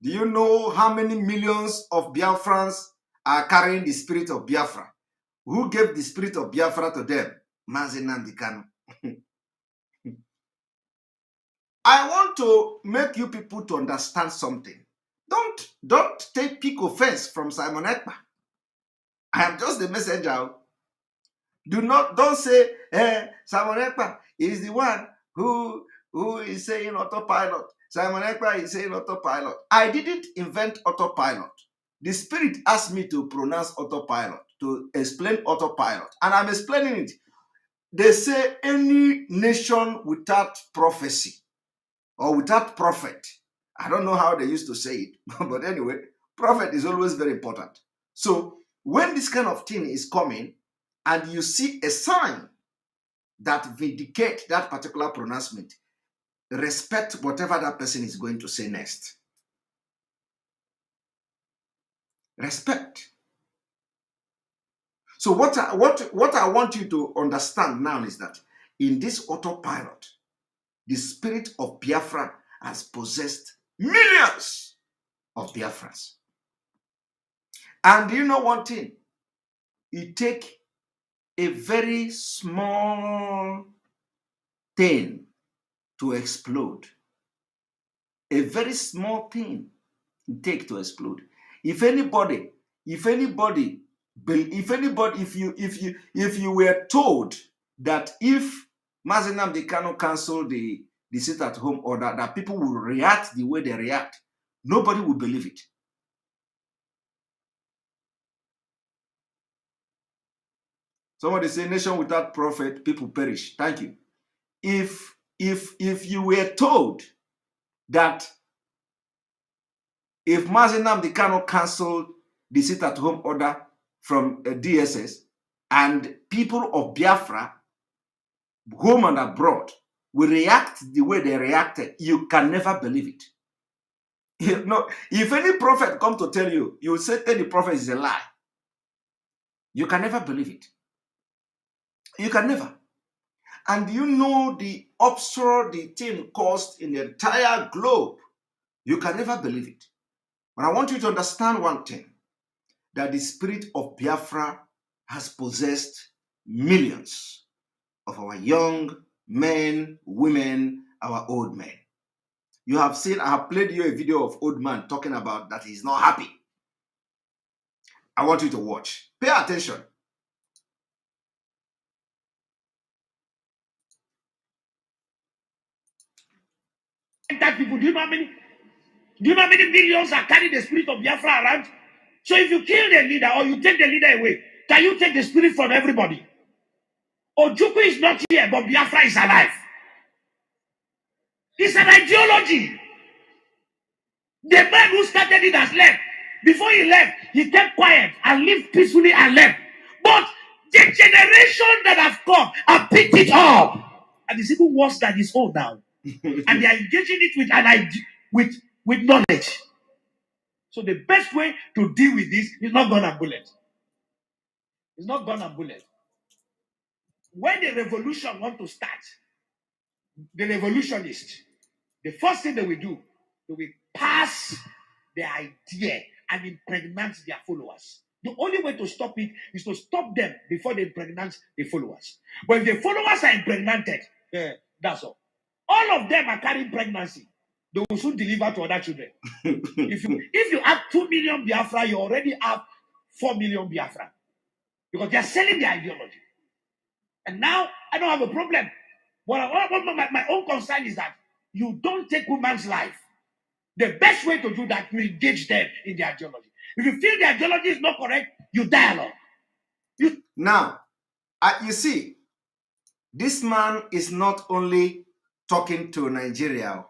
Do you know how many millions of Biafrans are carrying the spirit of Biafra? Who gave the spirit of Biafra to them? Nnamdi Kanu. I want to make you people to understand something. Don't take offense from Simon Ekpa. I am just the messenger. Don't say, Simon Ekpa is the one who is saying autopilot. Simon Ekpa is saying autopilot. I didn't invent autopilot. The spirit asked me to pronounce autopilot, to explain autopilot, and I'm explaining it. They say any nation without prophecy or without prophet, I don't know how they used to say it, but anyway, prophet is always very important. So when this kind of thing is coming and you see a sign that vindicates that particular pronouncement, respect whatever that person is going to say next. Respect. So what I want you to understand now is that in this autopilot, the spirit of Biafra has possessed millions of Biafrans. And you know one thing? It takes a very small thing to explode. A very small thing it takes to explode. If you were told that if Nnamdi Kanu cancel the sit-at-home order, that people will react the way they react, nobody will believe it. Somebody say, nation without prophet, people perish. Thank you. If you were told that if Nnamdi Kanu canceled the sit-at-home order from DSS and people of Biafra, home and abroad, will react the way they reacted, you can never believe it. If any prophet come to tell you, you will say the prophet is a lie. You can never believe it. You can never. And you know the uproar the thing caused in the entire globe. You can never believe it. But I want you to understand one thing, that the spirit of Biafra has possessed millions of our young men, women, our old men. You have seen, I have played you a video of old man talking about that he's not happy. I want you to watch. Pay attention. People, do you know how many millions are carrying the spirit of Biafra around? So if you kill the leader or you take the leader away, can you take the spirit from everybody? Ojukwu is not here, but Biafra is alive. It's an ideology. The man who started it has left. Before he left, he kept quiet and lived peacefully and left. But the generation that have come have picked it up. And it's even worse than his own now. And they are engaging it with an idea, with knowledge. So the best way to deal with this is not gun and bullet. It's not gun and bullet. When the revolution want to start, the revolutionists, the first thing they will do, they will pass the idea and impregnate their followers. The only way to stop it is to stop them before they impregnate the followers. But if the followers are impregnated, that's all. All of them are carrying pregnancy. They will soon deliver to other children. if you have 2 million Biafra, you already have 4 million Biafra. Because they are selling their ideology. And now I don't have a problem. My own concern is that you don't take woman's life. The best way to do that, you engage them in their ideology. If you feel the ideology is not correct, you dialogue. Now, you see, this man is not only talking to Nigeria.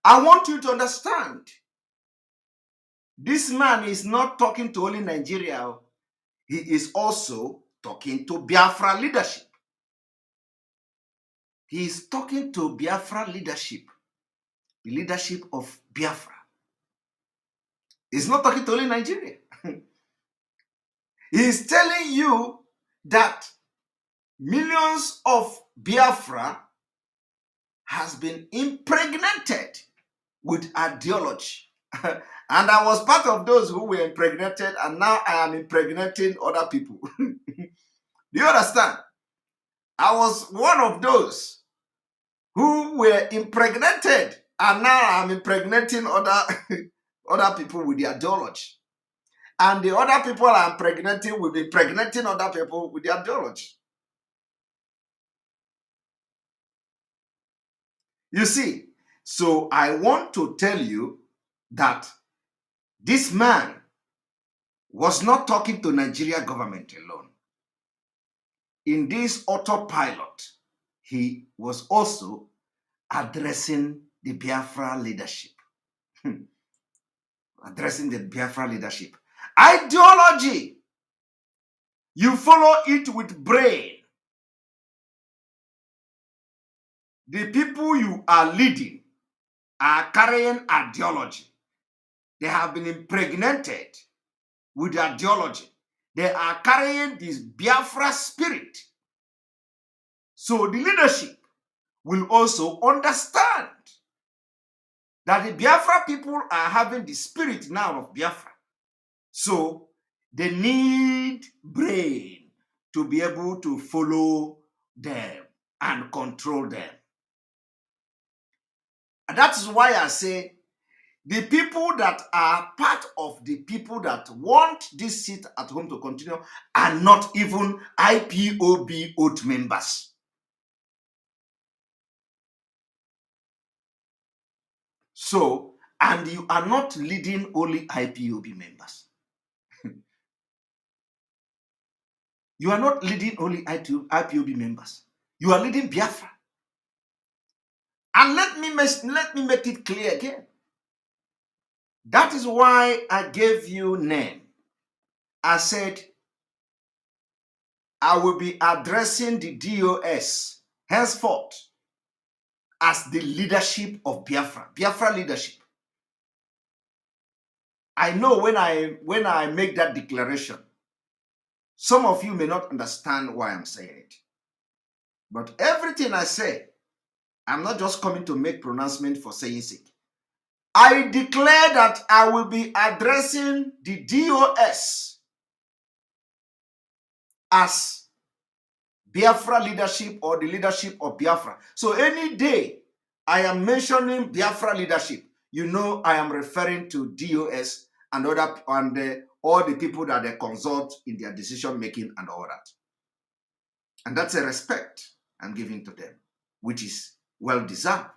I want you to understand, this man is not talking to only Nigeria. He is also talking to Biafra leadership. He is talking to Biafra leadership, the leadership of Biafra. He's not talking to only Nigeria. He is telling you that millions of Biafra has been impregnated with ideology. And I was part of those who were impregnated, and now I am impregnating other people. Do you understand? I was one of those who were impregnated, and now I'm impregnating other people with the ideology. And the other people I'm impregnating will be impregnating other people with the ideology. You see, so I want to tell you that this man was not talking to Nigeria government alone. In this autopilot, he was also addressing the Biafra leadership. Addressing the Biafra leadership. Ideology, you follow it with brain. The people you are leading are carrying ideology. They have been impregnated with ideology. They are carrying this Biafra spirit. So the leadership will also understand that the Biafra people are having the spirit now of Biafra. So they need brain to be able to follow them and control them. And that's why I say the people that are part of the people that want this seat at home to continue are not even IPOB oath members. So, and you are not leading only IPOB members. You are not leading only IPOB members. You are leading Biafra. And let me make it clear again. That is why I gave you name. I said, I will be addressing the DOS henceforth as the leadership of Biafra. Biafra leadership. I know when I make that declaration, some of you may not understand why I'm saying it. But everything I say, I'm not just coming to make pronouncement for saying sake. I declare that I will be addressing the DOS as Biafra leadership or the leadership of Biafra. So any day I am mentioning Biafra leadership, you know I am referring to DOS and all the people that they consult in their decision making and all that. And that's a respect I'm giving to them, which is well deserved.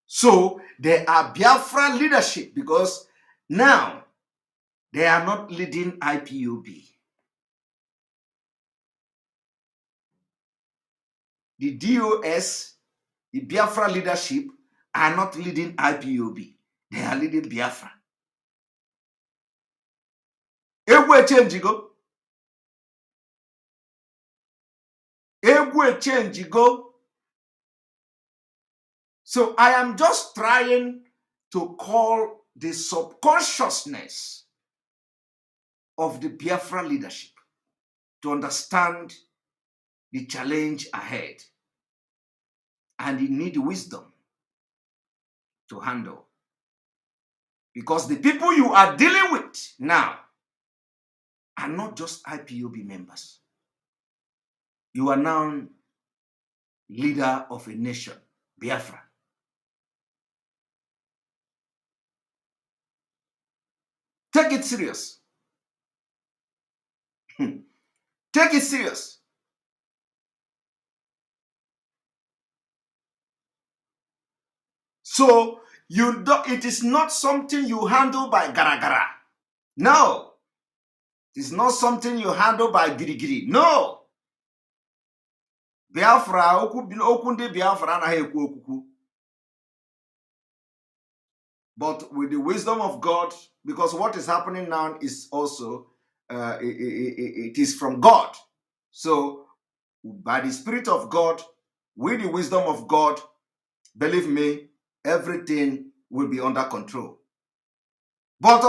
So they are Biafra leadership because now they are not leading IPOB. the DOS, the Biafra leadership are not leading IPOB. They are leading Biafra. Egwe change go. Egwe change go. So I am just trying to call the subconsciousness of the Biafra leadership to understand the challenge ahead, and you need wisdom to handle, because the people you are dealing with now are not just IPOB members. You are now leader of a nation, Biafra. Take it serious. Take it serious. So you do, it is not something you handle by gara. No. It is not something you handle by giri. No. Biafra, okwu ndị Biafra anaghị ekwu okwukwu. But with the wisdom of God, because what is happening now is also, it is from God. So by the Spirit of God, with the wisdom of God, believe me, everything will be under control. But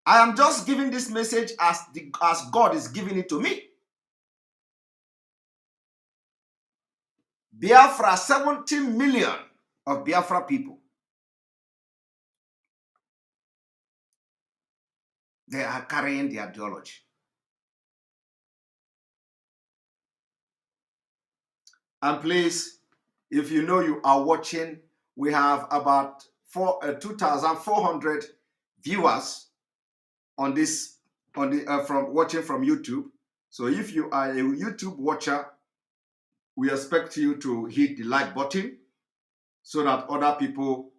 I am just giving this message as God is giving it to me. Biafra, 70 million of Biafra people, they are carrying the ideology. And please, if you know you are watching, we have about 2,400 viewers on this, from watching from YouTube. So if you are a YouTube watcher, we expect you to hit the like button so that other people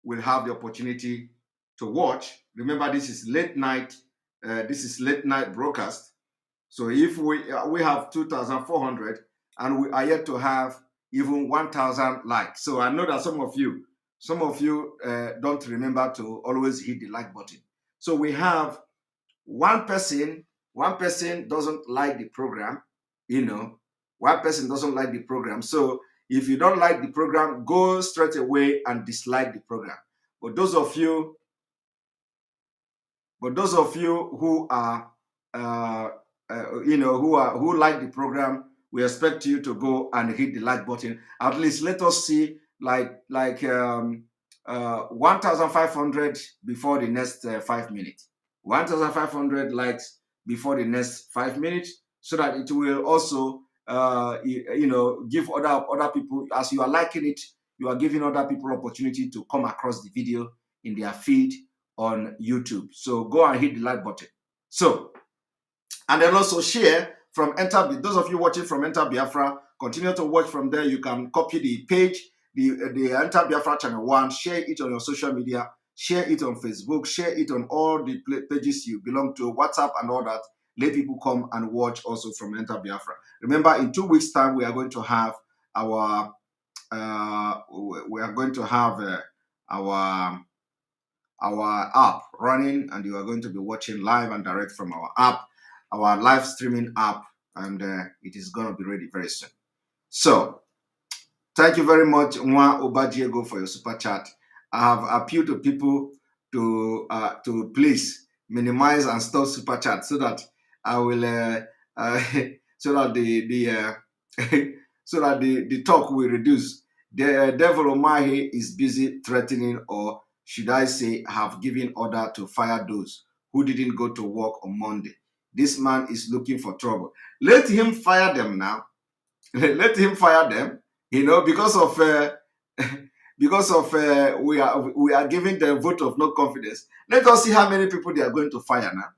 will have the opportunity to watch. Remember, this is late night. This is late night broadcast. So if we have 2,400 and we are yet to have even 1,000 likes. So I know that some of you don't remember to always hit the like button. So we have one person doesn't like the program, one person doesn't like the program. So if you don't like the program, go straight away and dislike the program. But those of you who are who like the program, we expect you to go and hit the like button. At least let us see like 1,500 before the next 5 minutes. 1,500 likes before the next 5 minutes, so that it will also give other people, as you are liking it, you are giving other people opportunity to come across the video in their feed on YouTube. So go and hit the like button. So, and then also share from those of you watching from Enter Biafra, continue to watch from there. You can copy the page, the Enter Biafra channel 1, share it on your social media, share it on Facebook, share it on all the pages you belong to, WhatsApp and all that. Let people come and watch also from Enter Biafra. Remember, in 2 weeks' time, we are going to have our our app running, and you are going to be watching live and direct from our app, our live streaming app, and it is going to be ready very soon. So thank you very much, Nwa Obajiego, for your super chat. I have appealed to people to please minimize and stop super chat, so that I will so that the talk will reduce. The devil Omahe is busy threatening, or should I say, have given order to fire those who didn't go to work on Monday. This man is looking for trouble. Let him fire them now. Let him fire them. Because of we are giving them vote of no confidence. Let us see how many people they are going to fire now.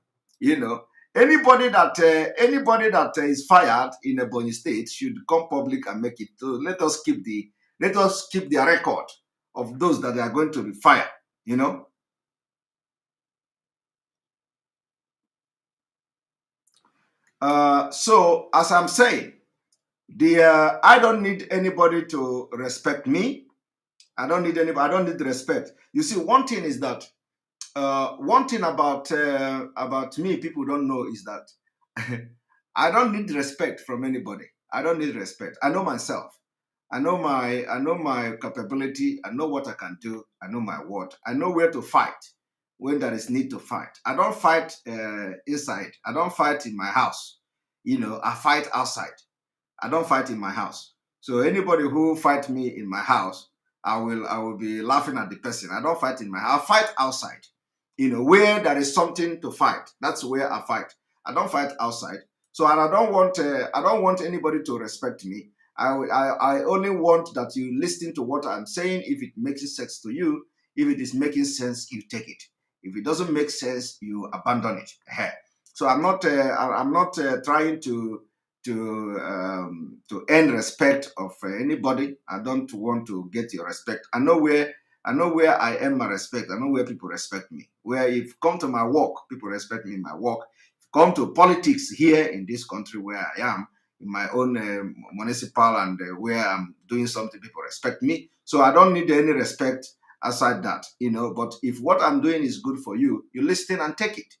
Anybody that is fired in a Ebonyi State should come public and make it. So let us keep the record of those that they are going to be fired. So as I'm saying, I don't need anybody to respect me. I don't need anybody. I don't need respect. You see, one thing is that one thing about me people don't know is that I don't need respect from anybody. I don't need respect. I know myself. I know my capability. I know what I can do. I know my word. I know where to fight when there is need to fight. I don't fight inside. I don't fight in my house. I fight outside. I don't fight in my house. So anybody who fight me in my house, I will be laughing at the person. I don't fight in my house. I fight outside. Where there is something to fight. That's where I fight. I don't fight outside. So and I don't want anybody to respect me. I only want that you listen to what I'm saying. If it makes sense to you, if it is making sense, you take it. If it doesn't make sense, you abandon it. So I'm not trying to earn respect of anybody. I don't want to get your respect. I know where I earn my respect. I know where people respect me. Where if come to my work, people respect me in my work. If come to politics here in this country where I am, in my own municipal and where I'm doing something, people respect me. So I don't need any respect aside that, But if what I'm doing is good for you, you listen and take it,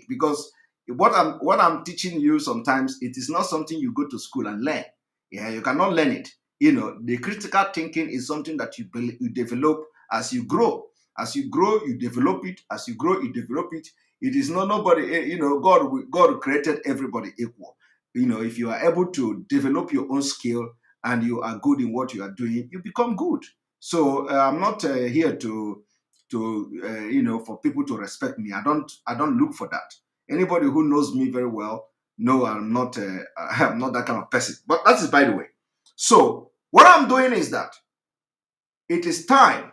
because what I'm teaching you sometimes it is not something you go to school and learn. Yeah, you cannot learn it. The critical thinking is something that you develop as you grow. As you grow, you develop it. As you grow, you develop it. It is not nobody. God created everybody equal. If you are able to develop your own skill and you are good in what you are doing, you become good. So I'm not here to for people to respect me. I don't look for that. Anybody who knows me very well know I'm not I'm not that kind of person. But that is by the way. So what I'm doing is that it is time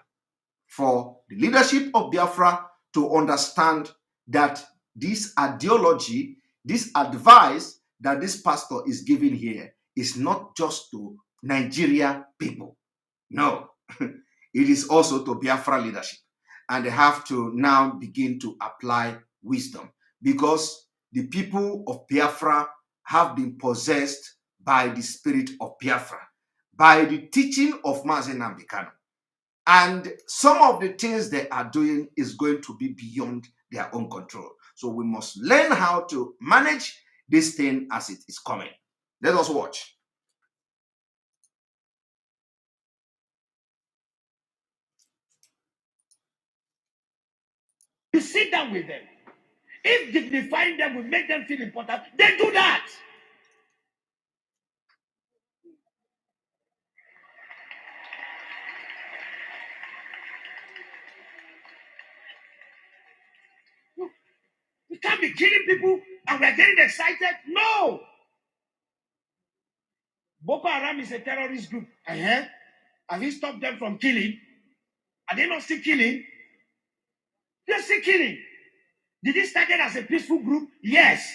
for the leadership of Biafra to understand that this ideology, this advice that this pastor is giving here is not just to Nigeria people. No, it is also to Biafra leadership. And they have to now begin to apply wisdom, because the people of Biafra have been possessed by the spirit of Biafra, by the teaching of nnamdi Kanu. And some of the things they are doing is going to be beyond their own control. So we must learn how to manage this thing as it is coming. Let us watch. You sit down with them. If dignifying them will make them feel important, then do that. We can't be killing people and we're getting excited. No. Boko Haram is a terrorist group. Have you stopped them from killing? Are they not still killing? They're still killing. Did it start as a peaceful group? Yes.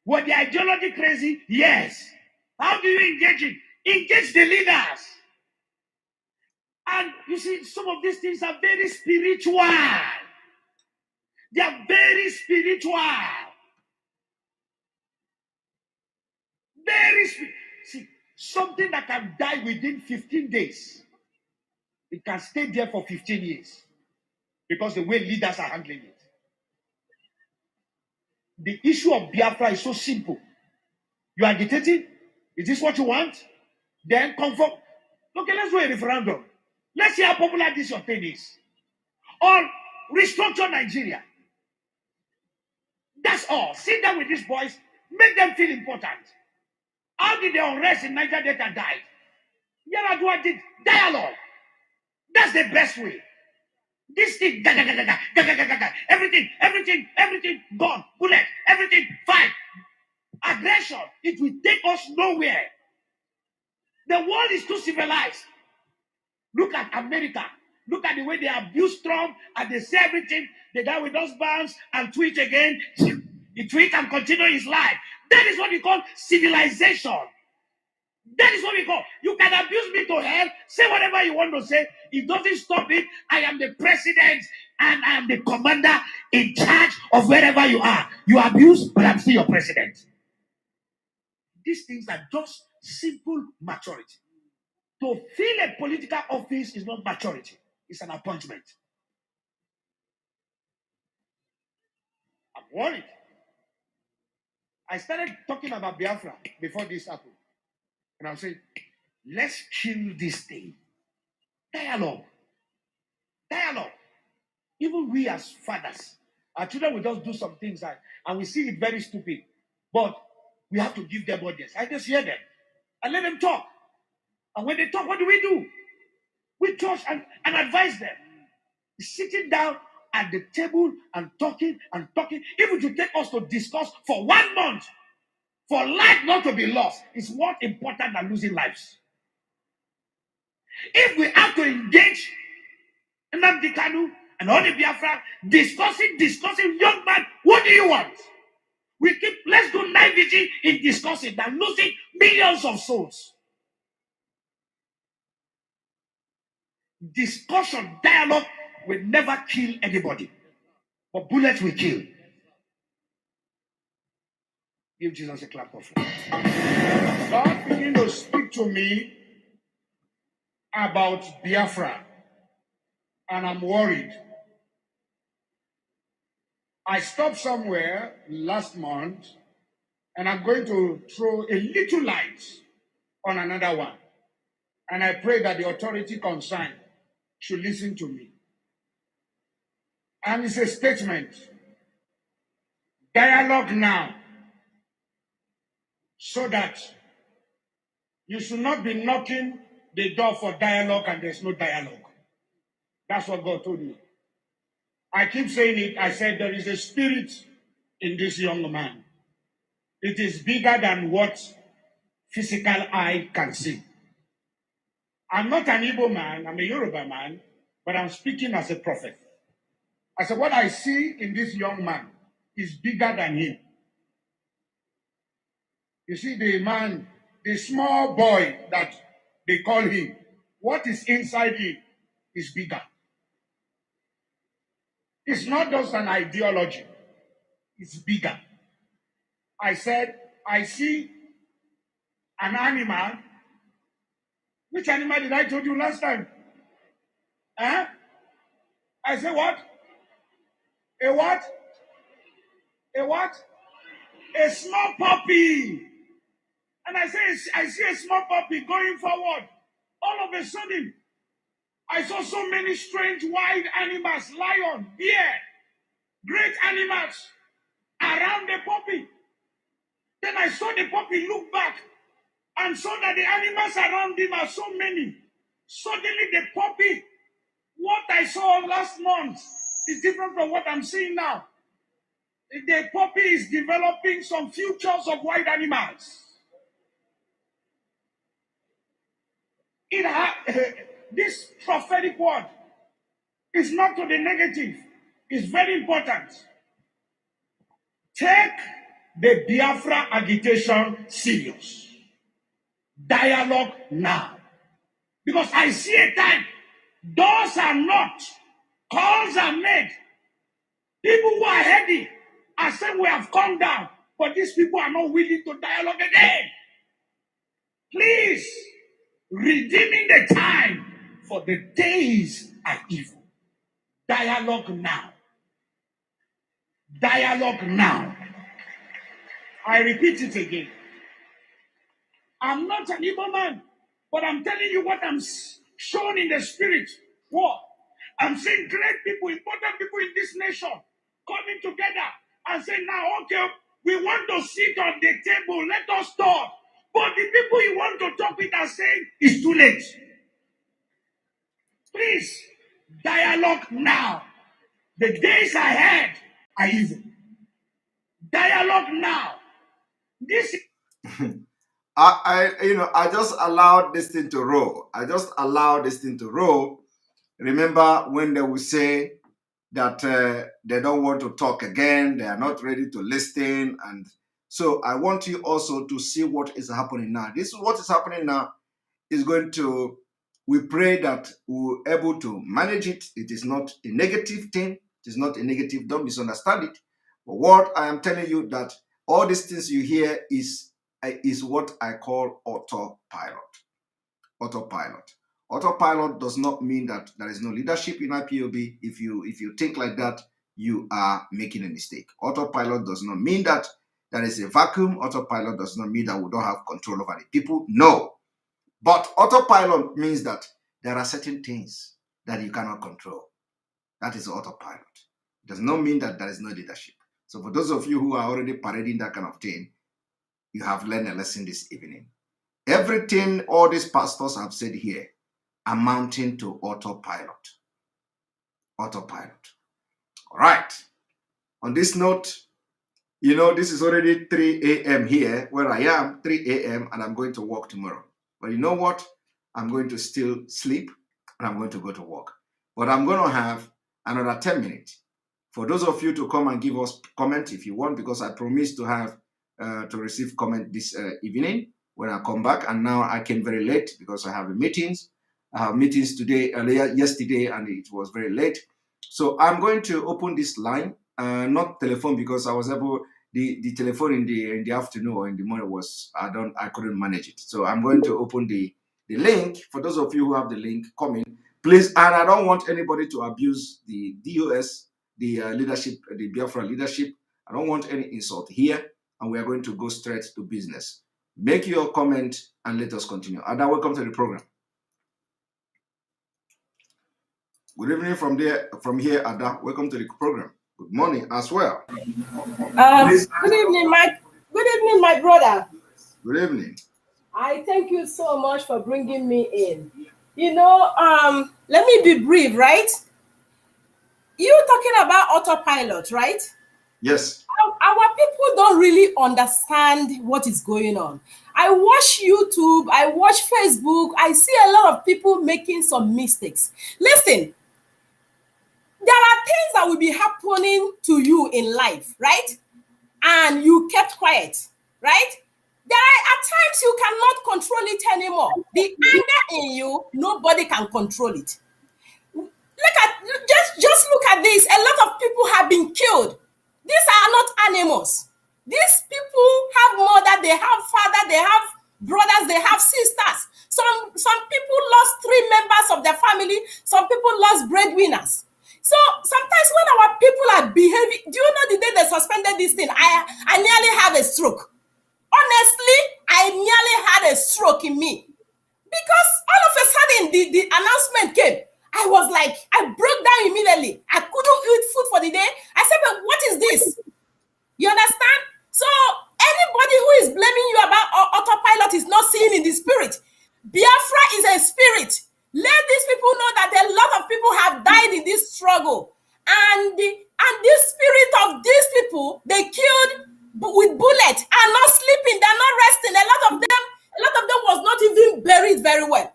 Were the ideology crazy? Yes. How do you engage it? Engage the leaders. And you see, some of these things are very spiritual. They are very spiritual. See, something that can die within 15 days, it can stay there for 15 years because the way leaders are handling it. The issue of Biafra is so simple. You are agitating. Is this what you want? Then conform. Okay, let's do a referendum. Let's see how popular this your thing is. Or restructure Nigeria. That's all. Sit down with these boys. Make them feel important. How did the unrest in Niger Delta die? Yaradua did dialogue. That's the best way. This thing, everything gone. Bullet, everything, fight. Aggression, it will take us nowhere. The world is too civilized. Look at America. Look at the way they abuse Trump and they say everything. The guy with those bands and tweet again. He tweet and continue his life. That is what we call civilization. That is what we call. You can abuse me to hell. Say whatever you want to say. It doesn't stop it. I am the president and I am the commander in charge of wherever you are. You abuse, but I'm still your president. These things are just simple maturity. To fill a political office is not maturity, it's an appointment. I'm worried. I started talking about Biafra before this happened. And I'm saying, let's kill this thing. Dialogue. Dialogue. Even we as fathers, our children will just do some things and we see it very stupid. But we have to give them audience. I just hear them and let them talk. And when they talk, what do? We talk and advise them. Sitting down at the table and talking and talking. If it should take us to discuss for 1 month, for life not to be lost, is more important than losing lives. If we have to engage nnamdi kanu and all the Biafra discussing, young man, what do you want? Let's do night vigil in discussing than losing millions of souls. Discussion, dialogue will never kill anybody, but bullets will kill. Give Jesus a clap of hands. God began to speak to me about Biafra, and I'm worried. I stopped somewhere last month, and I'm going to throw a little light on another one. And I pray that the authority concerned should listen to me. And it's a statement. Dialogue now, so that you should not be knocking the door for dialogue and there's no dialogue. That's what God told me. I keep saying it. I said there is a spirit in this young man. It is bigger than what physical eye can see. I'm not an Igbo man, I'm a Yoruba man, but I'm speaking as a prophet. I said what I see in this young man is bigger than him. You see the man, the small boy that they call him, what is inside him is bigger. It's not just an ideology, it's bigger. I said, I see an animal. Which animal did I told you last time? Huh? I said what? A what? A what? A small puppy. And I see a small puppy going forward. All of a sudden, I saw so many strange wild animals, lion, bear, great animals around the puppy. Then I saw the puppy look back and saw that the animals around him are so many. Suddenly the puppy, what I saw last month is different from what I'm seeing now. The puppy is developing some futures of wild animals. This prophetic word is not to the negative. It's very important. Take the Biafra agitation serious. Dialogue now. Because I see a time, doors are knocked, calls are made. People who are heady are saying we have come down, but these people are not willing to dialogue again. Please, redeeming the time, for the days are evil. Dialogue now. Dialogue now. I repeat it again. I'm not an Igbo man, but I'm telling you what I'm shown in the spirit. What? I'm seeing great people, important people in this nation coming together and saying, now, okay, we want to sit on the table, let us talk. But the people you want to talk with are saying, it's too late. Please, dialogue now. The days ahead are evil. Dialogue now. This is I just allowed this thing to roll. Remember when they will say that they don't want to talk again, they are not ready to listen. And so I want you also to see what is happening now. This is what is happening now is going to, we pray that we're able to manage it. It is not a negative thing. It is not a negative, don't misunderstand it. But what I am telling you that all these things you hear is is what I call autopilot. Autopilot. Autopilot does not mean that there is no leadership in IPOB. If you think like that, you are making a mistake. Autopilot does not mean that there is a vacuum. Autopilot does not mean that we don't have control over the people. No. But autopilot means that there are certain things that you cannot control. That is autopilot. It does not mean that there is no leadership. So for those of you who are already parading that kind of thing, you have learned a lesson this evening. Everything all these pastors have said here amounting to autopilot. Autopilot. All right. On this note, you know, this is already 3 a.m. here where I am, 3 a.m., and I'm going to work tomorrow. But you know what? I'm going to still sleep and I'm going to go to work. But I'm going to have another 10 minutes for those of you to come and give us comment if you want, because I promised to have to receive comment this evening when I come back. And now I came very late because I have meetings. I have meetings today, yesterday, and it was very late. So I'm going to open this line, not telephone, because I was able, the telephone in the afternoon or in the morning was, I couldn't manage it. So I'm going to open the link. For those of you who have the link, come in, please. And I don't want anybody to abuse the DOS, the leadership, the Biafra leadership. I don't want any insult here. And we are going to go straight to business. Make your comment and let us continue. Ada, welcome to the program. Good evening from here, Ada. Welcome to the program. Good morning as well. Good evening, my brother. Good evening. I thank you so much for bringing me in. You know, let me be brief, right? You're talking about autopilot, right? Yes. Our people don't really understand what is going on. I watch YouTube, I watch Facebook, I see a lot of people making some mistakes. Listen, there are things that will be happening to you in life, right? And you kept quiet, right? There are at times you cannot control it anymore. The anger in you, nobody can control it. Just look at this. A lot of people have been killed. These are not animals. These people have mother, they have father, they have brothers, they have sisters. Some people lost 3 members of their family. Some people lost breadwinners. So sometimes when our people are behaving, do you know the day they suspended this thing? I nearly had a stroke. Honestly, I nearly had a stroke in me. Because all of a sudden the announcement came. I was like, I broke down immediately. I couldn't eat food for the day. I said, but what is this? You understand? So anybody who is blaming you about autopilot is not seeing in the spirit. Biafra is a spirit. Let these people know that a lot of people have died in this struggle. And this spirit of these people, they killed with bullets, are not sleeping, they're not resting. A lot of them was not even buried very well.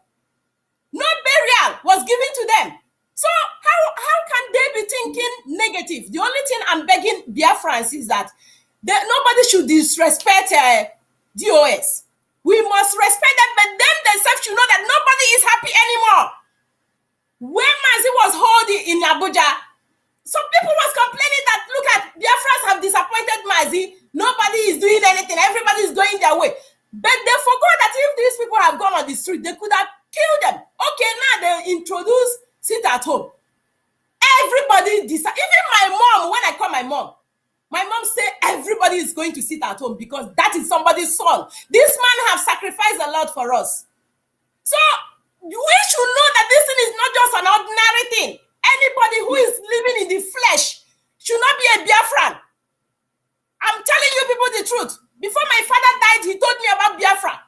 No burial was given to them. So how can they be thinking negative? The only thing I'm begging Biafrans is that nobody should disrespect DOS. We must respect them, but them themselves should know that nobody is happy anymore. When Mazi was holding in Abuja, some people was complaining that, look at, Biafrans have disappointed Mazi. Nobody is doing anything. Everybody is going their way. But they forgot that if these people have gone on the street, they could have killed them. Okay, now they introduce sit at home. Everybody decide. Even my mom, when I call my mom say everybody is going to sit at home because that is somebody's son. This man have sacrificed a lot for us. So we should know that this thing is not just an ordinary thing. Anybody who is living in the flesh should not be a Biafran. I'm telling you people the truth. Before my father died, he told me about Biafra.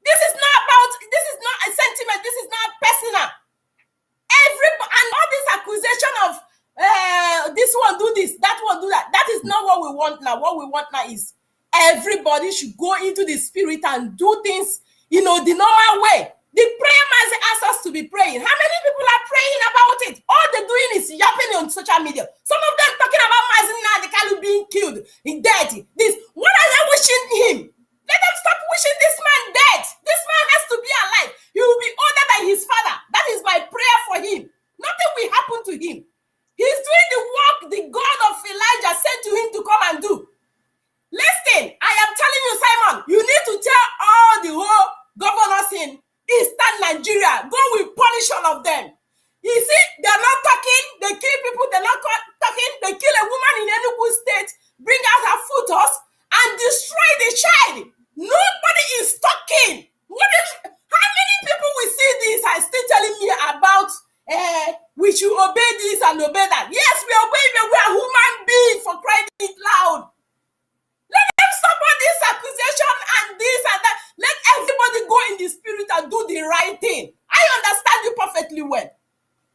This is not a sentiment. This is not personal. And all this accusation of this one do this, that one do that. That is not what we want now. What we want now is everybody should go into the spirit and do things, the normal way. The prayer man asks us to be praying. How many people are praying about it? All they're doing is yapping on social media. Some of them talking about Mazi Nnamdi Kanu being killed, in dead. This. What are they wishing him? Let them stop wishing this man dead. This man has to be alive. He will be older than his father. That is my prayer for him. Nothing will happen to him. He's doing the work the God of Elijah said to him to come and do. Listen, I am telling you, Simon, you need How many people will see this and still telling me about we should obey this and obey that? Yes, we obey, but we are human beings, for crying it loud. Let them support this accusation and this and that. Let everybody go in the spirit and do the right thing. I understand you perfectly well.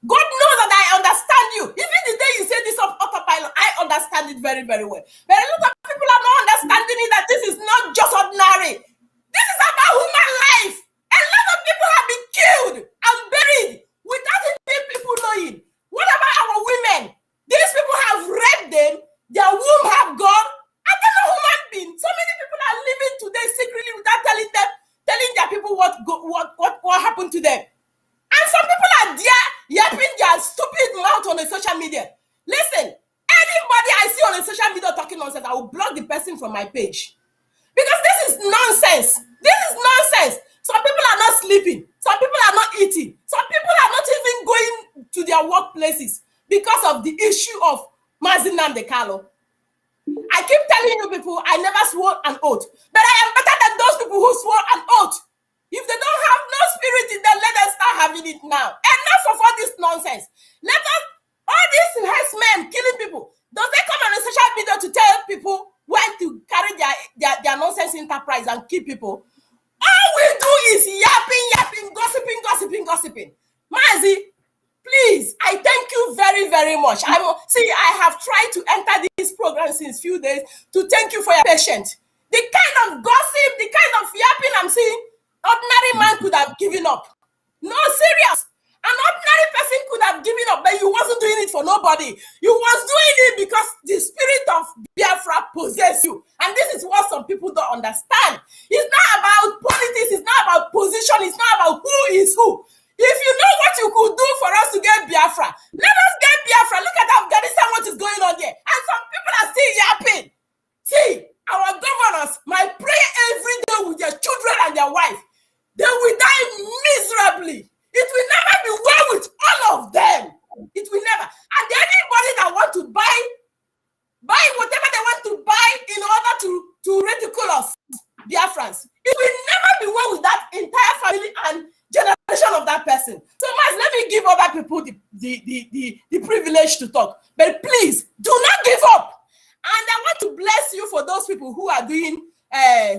God knows that I understand you. Even the day you say this of autopilot, I understand it very, very well. But a lot of people are not understanding it, that this is not just ordinary. This is about human life. A lot of people have been killed and buried without even people knowing. What about our women? These people have raped them, their womb have gone, and they're not human beings. So many people are living today secretly without telling their people what happened to them. And some people are there yapping their stupid mouth on the social media. Listen, anybody I see on the social media talking nonsense, I will block the person from my page. Because this is nonsense. This is nonsense. Some people are not sleeping. Some people are not eating. Some people are not even going to their workplaces because of the issue of nnamdi. I keep telling you people, I never swore an oath. But I am better than those people who swore an oath. If they don't have no spirit in them, let them start having it now. Enough of all this nonsense. Let us, all these herdsmen killing people, does they come on the social media to tell people when to carry their nonsense enterprise and kill people? All we do is yapping, gossiping. Mazi, please, I thank you very, very much. I have tried to enter this program since few days to thank you for your patience. The kind of gossip, the kind of yapping I'm seeing, ordinary man could have given up. No, serious. An ordinary person could have given up, but you wasn't doing it for nobody. You was doing it because the spirit of Biafra possessed you. And this is what some people don't understand. It's not about politics. It's not about position. It's not about who is who. If you know what you could do for us to get Biafra, let us get Biafra. Look at Afghanistan, what is going on there. And some people are still yapping. See, our governors, my prayer every day with their children and their wife, they will die miserably. It will never be well with all of them. It will never. And anybody that want to buy whatever they want to buy in order to ridicule us, Biafrans, it will never be well with that entire family and generation of that person. So, let me give other people the privilege to talk. But please, do not give up. And I want to bless you for those people who are doing,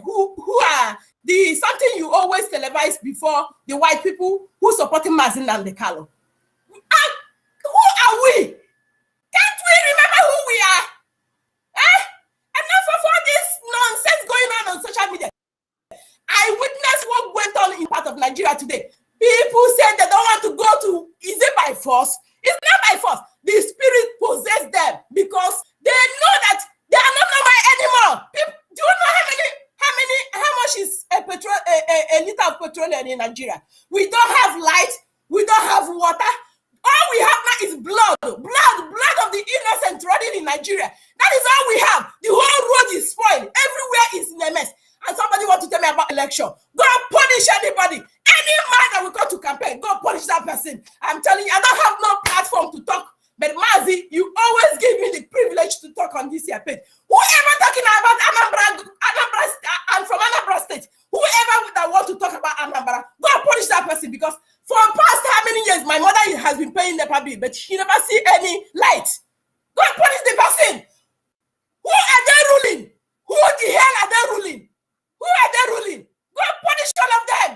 who are something you always televise before, the white people who supporting nnamdi. Who are we? Can't we remember who we are? Enough of all this nonsense going on social media. I witnessed what went on in part of Nigeria today. People said they don't want to go to, is it by force? It's not by force. The spirit possessed them because they know that they are not normal anymore. People, do you know how much is a liter of petrol in Nigeria? We don't have light. We don't have water. All we have now is blood of the innocent running in Nigeria. That is all we have. The whole road is spoiled. Everywhere is in a mess. And somebody wants to tell me about election. Go and punish anybody. Any man that will go to campaign, go punish that person. I'm telling you, I don't have no platform to talk. But Mazi, you always give me the privilege to talk on this here page. Whoever talking about Anambra, I'm from Anambra State. Whoever that want to talk about Anambra, go and punish that person, because for the past how many years, my mother has been paying the bill, but she never see any light. Go and punish the person. Who are they ruling? Who the hell are they ruling? Who are they ruling? Go and punish all of them.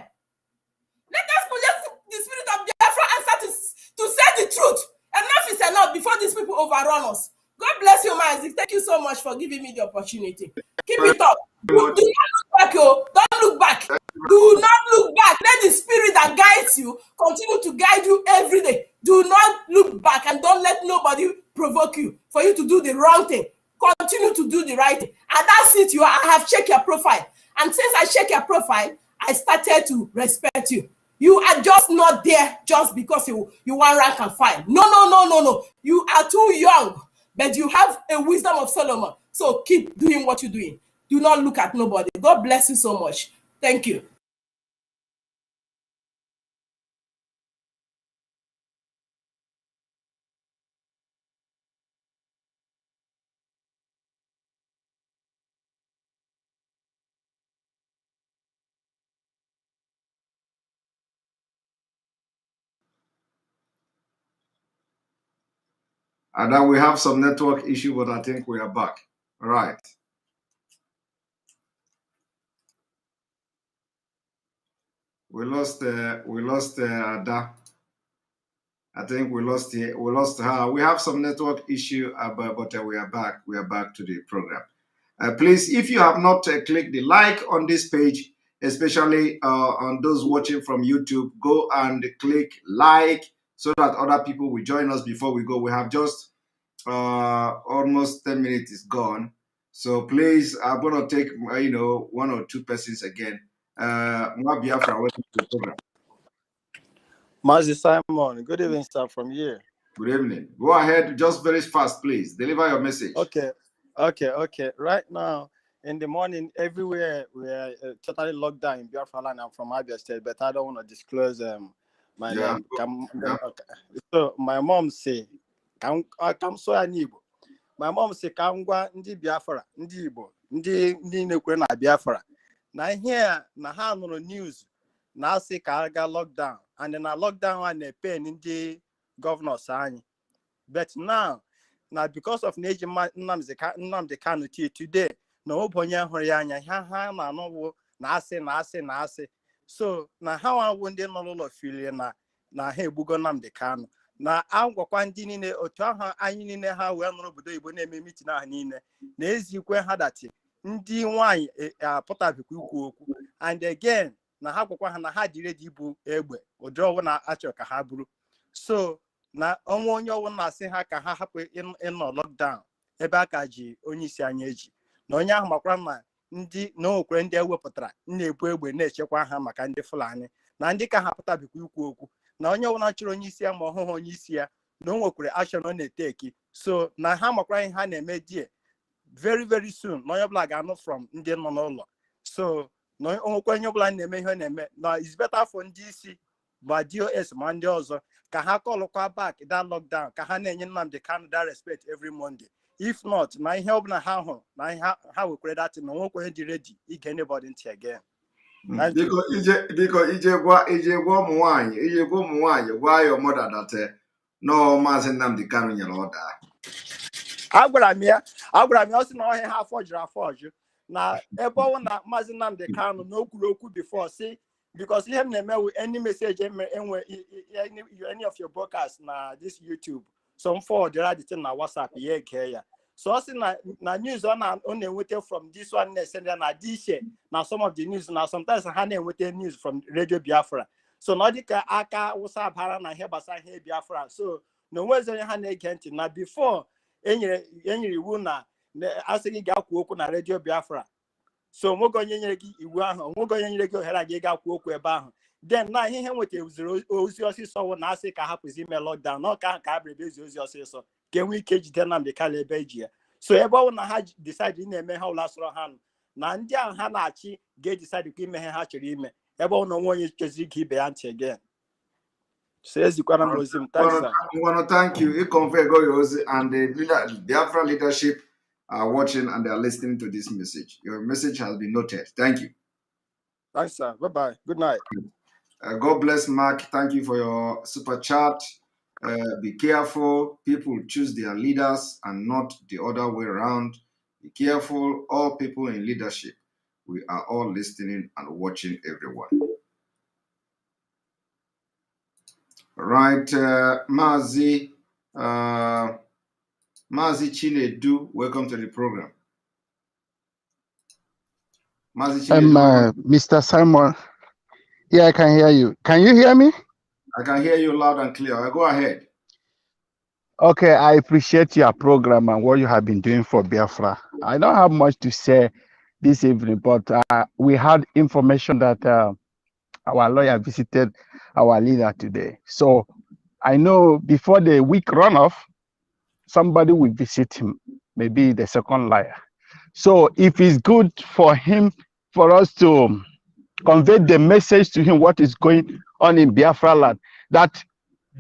Let us possess the spirit of Biafra and start to say the truth. Enough is enough before these people overrun us. God bless you, Mazi. Thank you so much for giving me the opportunity. Keep it up. Do not look back, yo. Don't look back. Do not look back. Let the spirit that guides you continue to guide you every day. Do not look back and don't let nobody provoke you for you to do the wrong thing. Continue to do the right thing. And that's it. I have checked your profile. And since I checked your profile, I started to respect you. You are just not there just because you want rank and file. No. You are too young, but you have a wisdom of Solomon. So keep doing what you're doing. Do not look at nobody. God bless you so much. Thank you. And then we have some network issue, but I think we are back. All right. We lost Ada. I think we lost her. We have some network issue, but we are back. We are back to the program. Please, if you have not clicked the like on this page, especially on those watching from YouTube, go and click like so that other people will join us before we go. We have just almost 10 minutes is gone. So please, I'm going to take, one or two persons again. Biafra, welcome to the program. Mazi Simon, good evening, sir, from here. Good evening. Go ahead, just very fast, please. Deliver your message. Okay. Right now, in the morning, everywhere we are totally locked down in Biafra land. I'm from Abia State, but I don't want to disclose my name. Okay. So my mom say, "Come so anibo." My mom say, "Come gwa ndi Biafra, ndi Igbo, ndi nekwe na Biafra." Na here na ha no news. Na say ka aga lockdown, and then a lockdown one they pay in the governors anyị. But now because of nnamdi kanu today no obonye hụrụ ya anya ha na anọwo na asị. So na ha nwa ndị nọ n'ụlọ filie na ha egbugo nnamdi kanu na agwakwa ndị niile otu ahụ anyị niile ha wee nọrọ obodo Igbo na-eme mitin ahụ niile na ezikwe ha dati ndị nwanyị apụtabikwa ikwu okwu, and again na ha gwakwa ha na ha dị ready ibu egbe ụdị ọwụ na achọ ka ha bụrụ. So na onwe onye ọwụ na-asị ha ka ha hapụ ịnọ lockdown ebe aka ji onye isi anyị eji na onye ahụ makwara na ndị n'okwere ndị ewepụtara na-ebu egbe na-echekwa ha maka ndị Fulani na ndị ka ha pụtabikwa ikwu okwu na onye ọwụ na-achọrọ onye isi ya ma ọhụhụ onye isi ya na o nwekwere action ọ na-eteki. So na ha makwara ihe ha na-eme die very very soon na onye ọbụla ga-anụ from ndị nọ n'ụlọ. So na onwekwa onye ọbụla na-eme ihe ọ na-eme na is better for ndị isi ma DOS ma ndị ọzọ ka ha callkwa back that lockdown ka ha na-enye Nnamdi Kanu that respect every Monday. If not, na ihe ọbụla ha hụrụ na ha wekwere that na onwekwa dị ready ige anybody ntị again. Biko ije gwa ụmụ nwaanyị gwa your mother that no Maazị Nnamdi Kanu nyere ọda. Agwara m ya ọ sị na ọhịa ha afọjụ na ebe ọwụ na Maazị Nnamdi Kanu na okwuru okwu before say because ihe m na-eme any message enwe any of your broadcasts na this YouTube some forward the thing na WhatsApp ya ege ya. So ọ sị na news ọ na-enweta from this one na-esend na this na some of the news na sometimes ha na-enweta news from Radio Biafra. So na ọ dị ka aka wụsa bara na ihe gbasara ihe Biafra. So na onwezi onye ha na-ege ntị na before enyere iwu na asị gị ga-akwu okwu na Radio Biafra. So nwoke onye nyere gị iwu ahụ, nwoke onye nyere gị ohere gị ga-akwu okwu ebe ahụ. Then na ihe nwetara ozi ọsịsọ wụ na asị ka hapụzi ime lockdown na ọka ka ha bere ezi ozi ọsịsọ ka enwe ike jide Nnamdi Kanu ebe eji ya. So ebe ọ na ha decide na-eme ha ụla sọrọ ha na ndị ahụ ha na-achị ga-decide ka ime ha chọrọ ime ebe ọ na onwe onye chọzi ike ibe ya ntị again. So ezikwana m ozi m. Thank you. You convey go your ozi and the Biafra leadership are watching and they are listening to this message. Your message has been noted. Thank you. Thanks, sir. Bye-bye. Good night. God bless Mark. Thank you for your super chat. Be careful. People choose their leaders and not the other way around. Be careful. All people in leadership. We are all listening and watching everyone. Right. Mazi Chinedu, welcome to the program. Mazi Chinedu. Mr. Simon. Yeah, I can hear you. Can you hear me? I can hear you loud and clear. Go ahead. Okay, I appreciate your program and what you have been doing for Biafra. I don't have much to say this evening, but we had information that our lawyer visited our leader today. So I know before the week run off, somebody will visit him, maybe the second lawyer. So if it's good for us to convey the message to him what is going on in Biafra land, that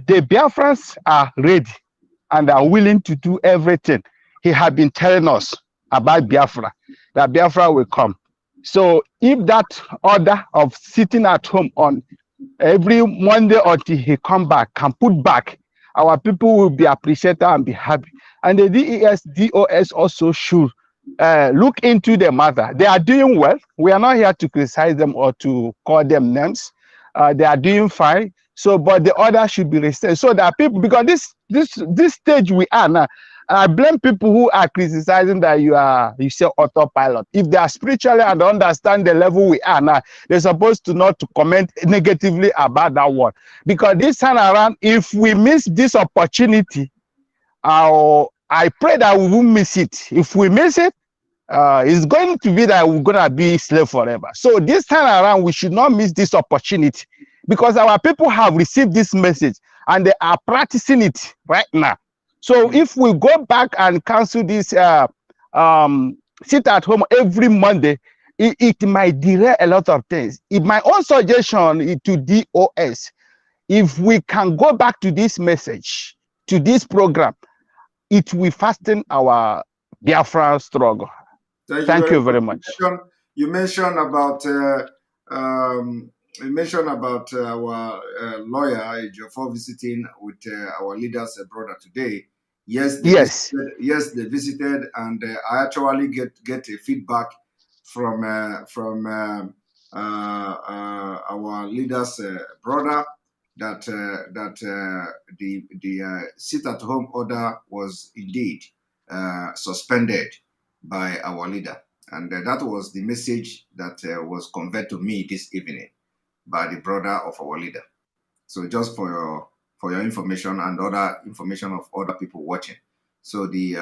the Biafrans are ready and are willing to do everything he had been telling us about Biafra, that Biafra will come. So if that order of sitting at home on every Monday until he come back can put back our people will be appreciated and be happy. And the DOS also should look into the matter. They are doing well. We are not here to criticize them or to call them names. They are doing fine. So, but the order should be restored so that people, because this stage we are now, I blame people who are criticizing that you say autopilot. If they are spiritually and understand the level we are now, they're supposed to not to comment negatively about that one. Because this time around, if we miss this opportunity, I pray that we won't miss it. If we miss it, it's going to be that we're gonna be slave forever. So this time around, we should not miss this opportunity because our people have received this message and they are practicing it right now. So if we go back and cancel this sit at home every Monday, it might derail a lot of things. My own suggestion to DOS, if we can go back to this message, to this program, it will fasten our Biafra struggle. Thank you very much. You mentioned about our lawyer Ejiofor visiting with our leaders brother today. Yes, they visited, and I actually get a feedback from our leaders brother that the sit-at-home order was indeed suspended by our leader. And that was the message that was conveyed to me this evening by the brother of our leader. So just for your information and other information of other people watching. So the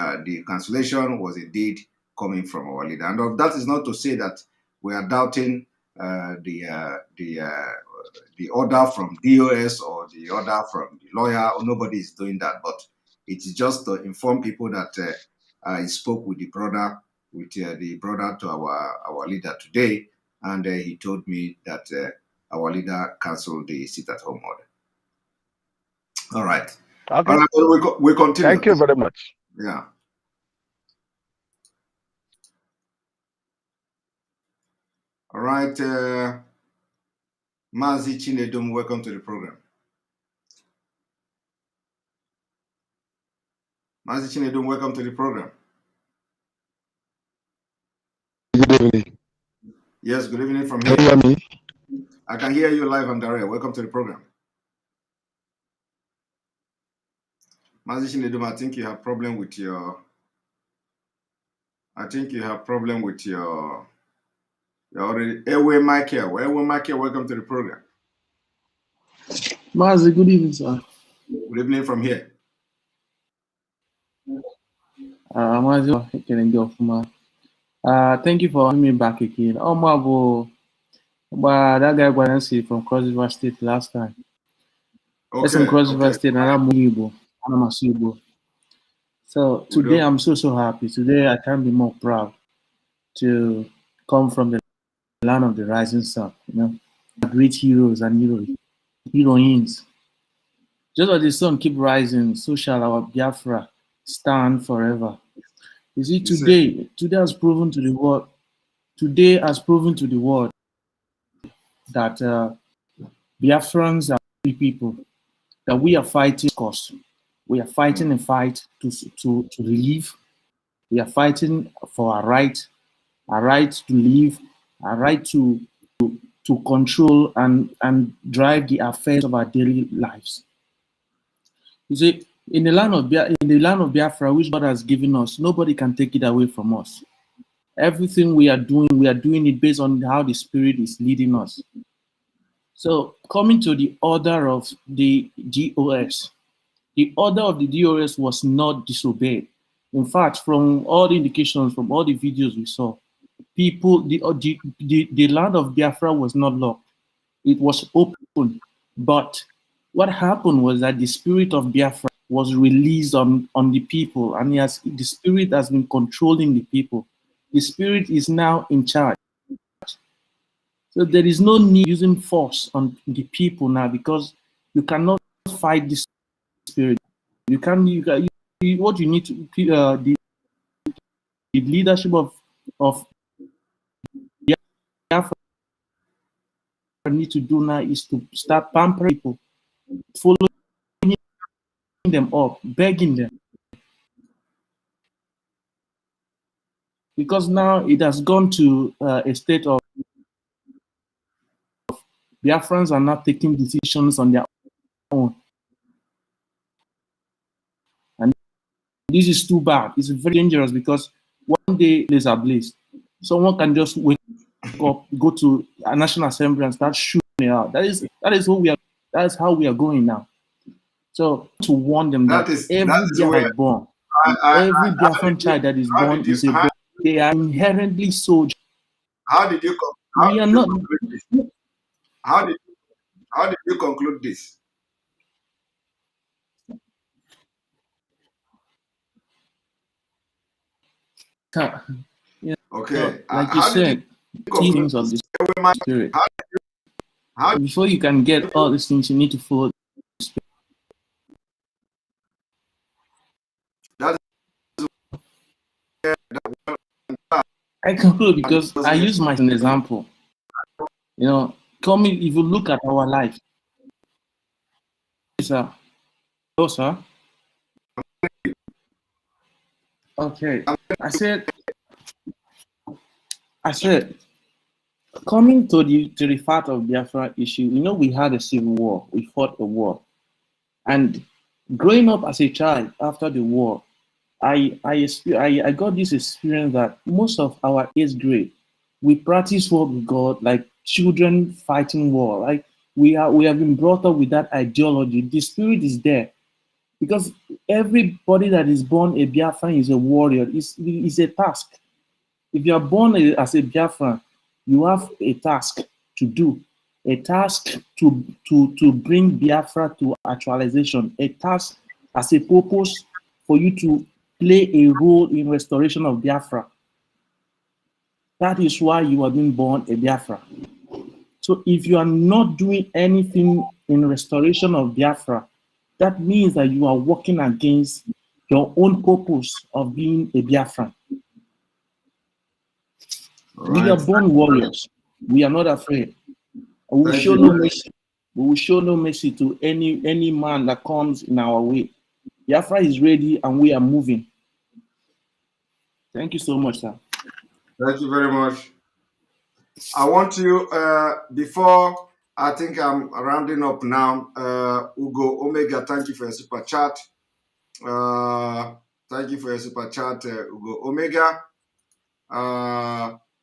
cancellation was indeed coming from our leader. And that is not to say that we are doubting the order from DOS or the order from the lawyer. Nobody is doing that. But it is just to inform people that I spoke with the brother to our leader today, and he told me that our leader canceled the sit-at-home order. All right. Okay. All right, we continue. Thank you very much. Yeah. All right. Mazi Chinedum, welcome to the program. Mazi Chinedum, welcome to the program. Good evening. Yes, good evening from here. Can you hear me? I can hear you live and direct. Welcome to the program. Mazi Chinedum, I think you have problem with your already Ewe Michael. Ewe Michael, welcome to the program. Mazi, good evening, sir. Good evening from here. Mazi, thank you for having me back again. That guy Gwanansi from Cross River State last time. Okay. That's from Cross River State, and I'm Igbo. So today I'm so happy. Today I can't be more proud to come from the land of the rising sun. You know, great heroes and heroines. Just as the sun keep rising, so shall our Biafra stand forever. You see, today has proven to the world. Today has proven to the world that Biafrans are free people. That we are fighting cause. We are fighting a fight to live. We are fighting for our right to live, our right to control and drive the affairs of our daily lives. You see, in the land of Biafra, which God has given us, nobody can take it away from us. Everything we are doing it based on how the Spirit is leading us. So, coming to the order of the DOS, the order of the DOS was not disobeyed. In fact, from all the indications, from all the videos we saw, the land of Biafra was not locked. It was open. But what happened was that the spirit of Biafra was released on the people, and the spirit has been controlling the people. The spirit is now in charge. So there is no need using force on the people now, because you cannot fight this spirit. What you need to the leadership of Biafra need to do now is to start pampering people, following them up, begging them. Because now it has gone to a state of Biafrans are not taking decisions on their own. And this is too bad. It's very dangerous because one day there's a blaze. Someone can just wake up, go to a national assembly and start shooting it out. That is what we are. That is how we are going now. So to warn them that every Biafran born, every Biafran child that is born is a born. They are inherently soldiers. How did you We are not. conclude this? How did you conclude this? You know, Okay. like you said, things of the spirit. Before you can get all these things, you need to follow the spirit. I conclude because I use my as an example. You know, coming if you look at our life, sir. Oh, sir. Okay. I said, coming to the fact of Biafra issue, you know, we had a civil war. We fought a war. And growing up as a child after the war, I got this experience that most of our 8th grade, we practice what we got like children fighting war. Like we have been brought up with that ideology. The spirit is there because everybody that is born a Biafran is a warrior. It's a task. If you are born as a Biafran, you have a task to do, a task to bring Biafra to actualization, a task as a purpose for you to play a role in restoration of Biafra. That is why you are being born a Biafra. So if you are not doing anything in restoration of Biafra, that means that you are working against your own purpose of being a Biafran. We are born warriors. We are not afraid. We will show no mercy. We will show no mercy to any man that comes in our way. Biafra is ready and we are moving. Thank you so much, sir. Thank you very much. I want you, before I think I'm rounding up now, Ugo Omega, thank you for your super chat. Thank you for your super chat, Ugo Omega.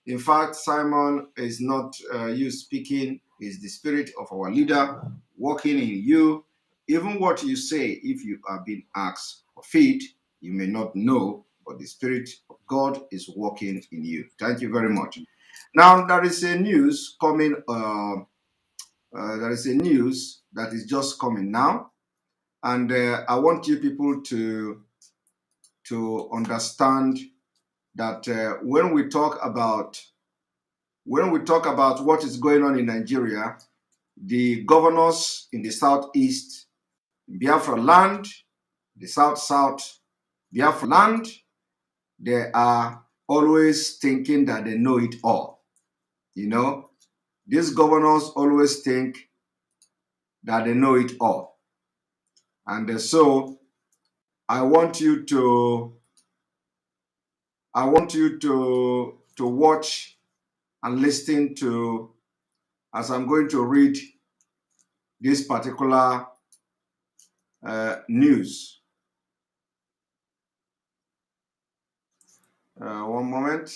In fact, Simon, is not you speaking, is the spirit of our leader working in you. Even what you say, if you are being asked of it, you may not know, but the spirit of God is working in you. Thank you very much. Now, there is a news coming, there is a news that is just coming now. And I want you people to understand that when we talk about what is going on in Nigeria, the governors in the southeast, Biafra land, the south, Biafra land, they are always thinking that they know it all. You know, these governors always think that they know it all. And so I want you to watch and listen to, as I'm going to read this particular news. One moment.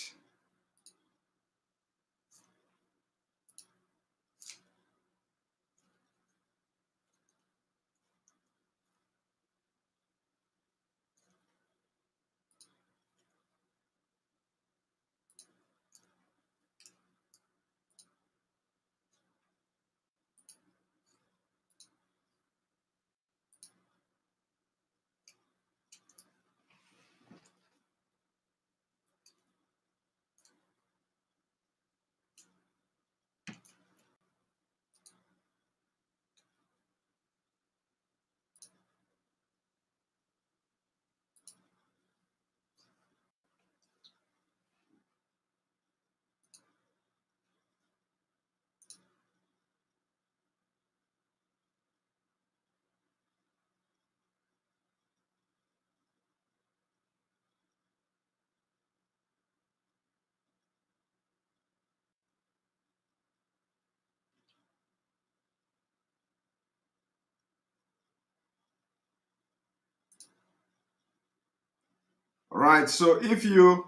right. So if you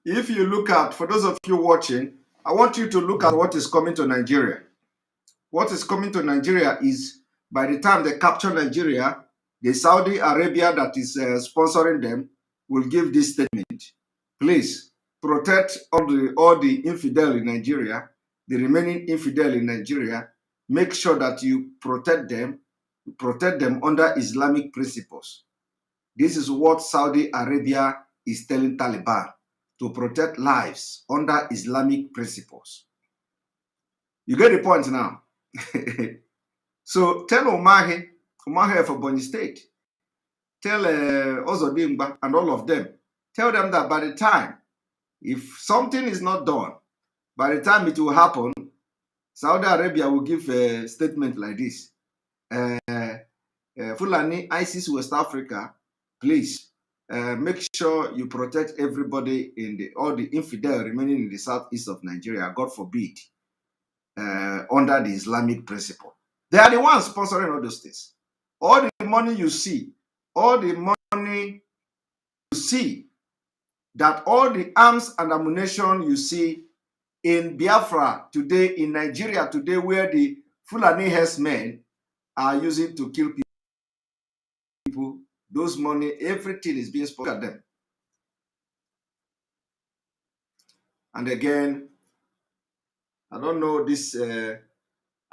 look at, for those of you watching, I want you to look at what is coming to Nigeria. What is coming to Nigeria is, by the time they capture Nigeria, the Saudi Arabia that is sponsoring them will give this statement. Please protect all the infidel in Nigeria, the remaining infidel in Nigeria. Make sure that you protect them under Islamic principles. This is what Saudi Arabia is telling Taliban, to protect lives under Islamic principles. You get the point now? So tell Umahi for Bonny State, tell Ozodimba and all of them, tell them that by the time, if something is not done, by the time it will happen, Saudi Arabia will give a statement like this. Fulani, ISIS West Africa, please make sure you protect everybody all the infidel remaining in the southeast of Nigeria, God forbid, under the Islamic principle. They are the ones sponsoring all those things. All the money you see, all the money you see, that all the arms and ammunition you see in Biafra today, in Nigeria today, where the Fulani herdsmen are using to kill people, those money, everything is being spoken at them. And again, I don't know this.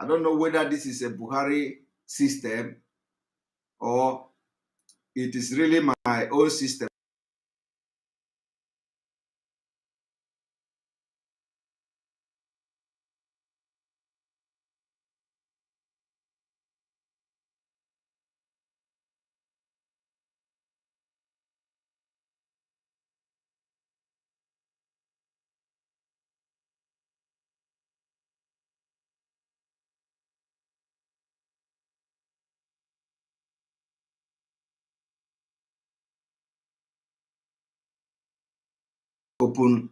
I don't know whether this is a Buhari system or it is really my own system. Open,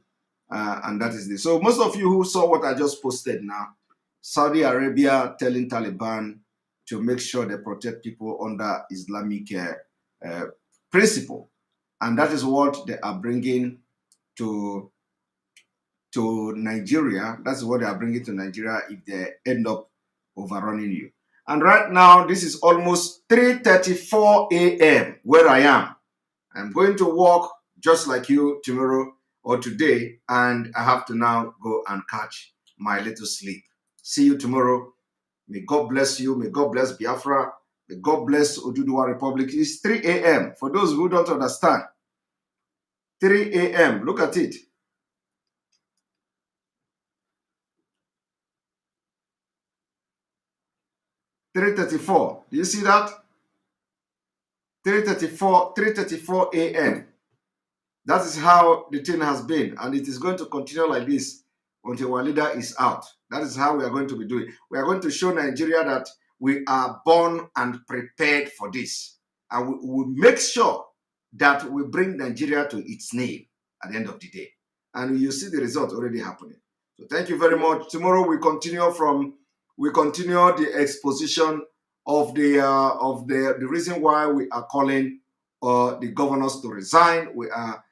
and that is this. So most of you who saw what I just posted now, Saudi Arabia telling Taliban to make sure they protect people under Islamic principle, and that is what they are bringing to Nigeria. That's what they are bringing to Nigeria if they end up overrunning you. And right now, this is almost 3:34 a.m. where I am. I'm going to walk just like you tomorrow or today, and I have to now go and catch my little sleep. See you tomorrow. May God bless you. May God bless Biafra. May God bless Oduduwa Republic. It's 3 a.m. For those who don't understand, 3 a.m. Look at it. 3:34. Do you see that? 3:34 a.m. That is how the thing has been, and it is going to continue like this until our leader is out. That is how we are going to be doing. We are going to show Nigeria that we are born and prepared for this, and we will make sure that we bring Nigeria to its name at the end of the day, and you see the result already happening. So thank you very much. Tomorrow we continue the exposition of the reason why we are calling the governors to resign. We are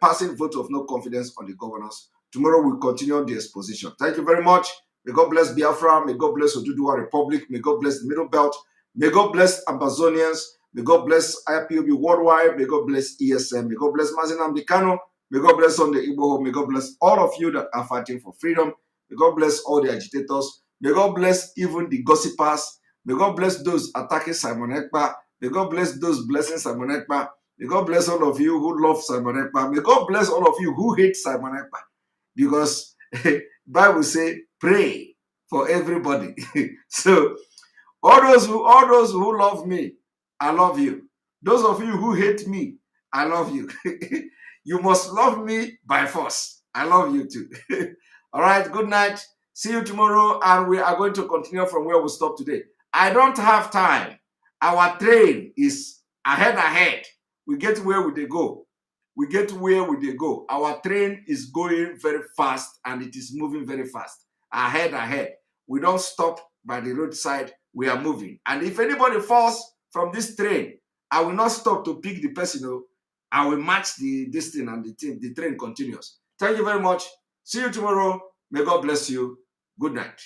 passing vote of no confidence on the governors. Tomorrow we'll continue the exposition. Thank you very much. May God bless Biafra. May God bless Oduduwa Republic. May God bless the Middle Belt. May God bless Amazonians. May God bless IPOB worldwide. May God bless ESM. May God bless nnamdi Kanu. May God bless on the Igbo. May God bless all of you that are fighting for freedom. May God bless all the agitators. May God bless even the gossipers. May God bless those attacking Simon Ekpa. May God bless those blessing Simon Ekpa. May God bless all of you who love Simon Ekpa. May God bless all of you who hate Simon Ekpa. Because Bible say pray for everybody. So all those who love me, I love you. Those of you who hate me, I love you. You must love me by force. I love you too. All right, good night. See you tomorrow, and we are going to continue from where we stopped today. I don't have time. Our train is ahead. We get where we go. We get where we go. Our train is going very fast, and it is moving very fast. Ahead. We don't stop by the roadside. We are moving. And if anybody falls from this train, I will not stop to pick the person. Oh, I will match this thing, and the train continues. Thank you very much. See you tomorrow. May God bless you. Good night.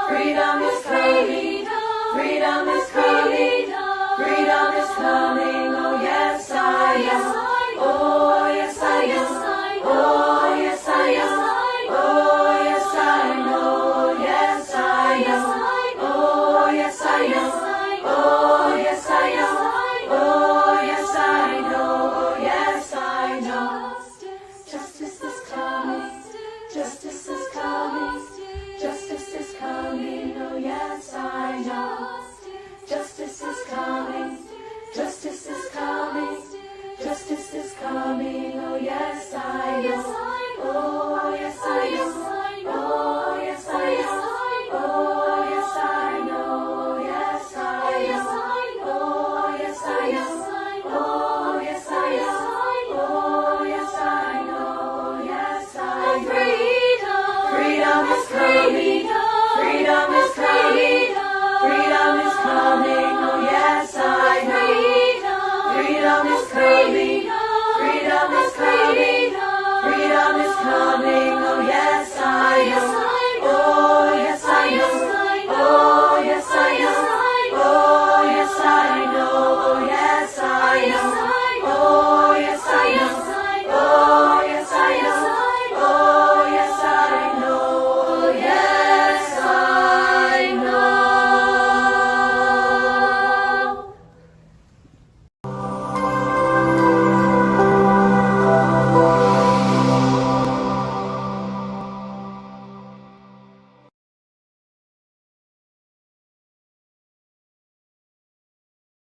Freedom is coming. Freedom is coming.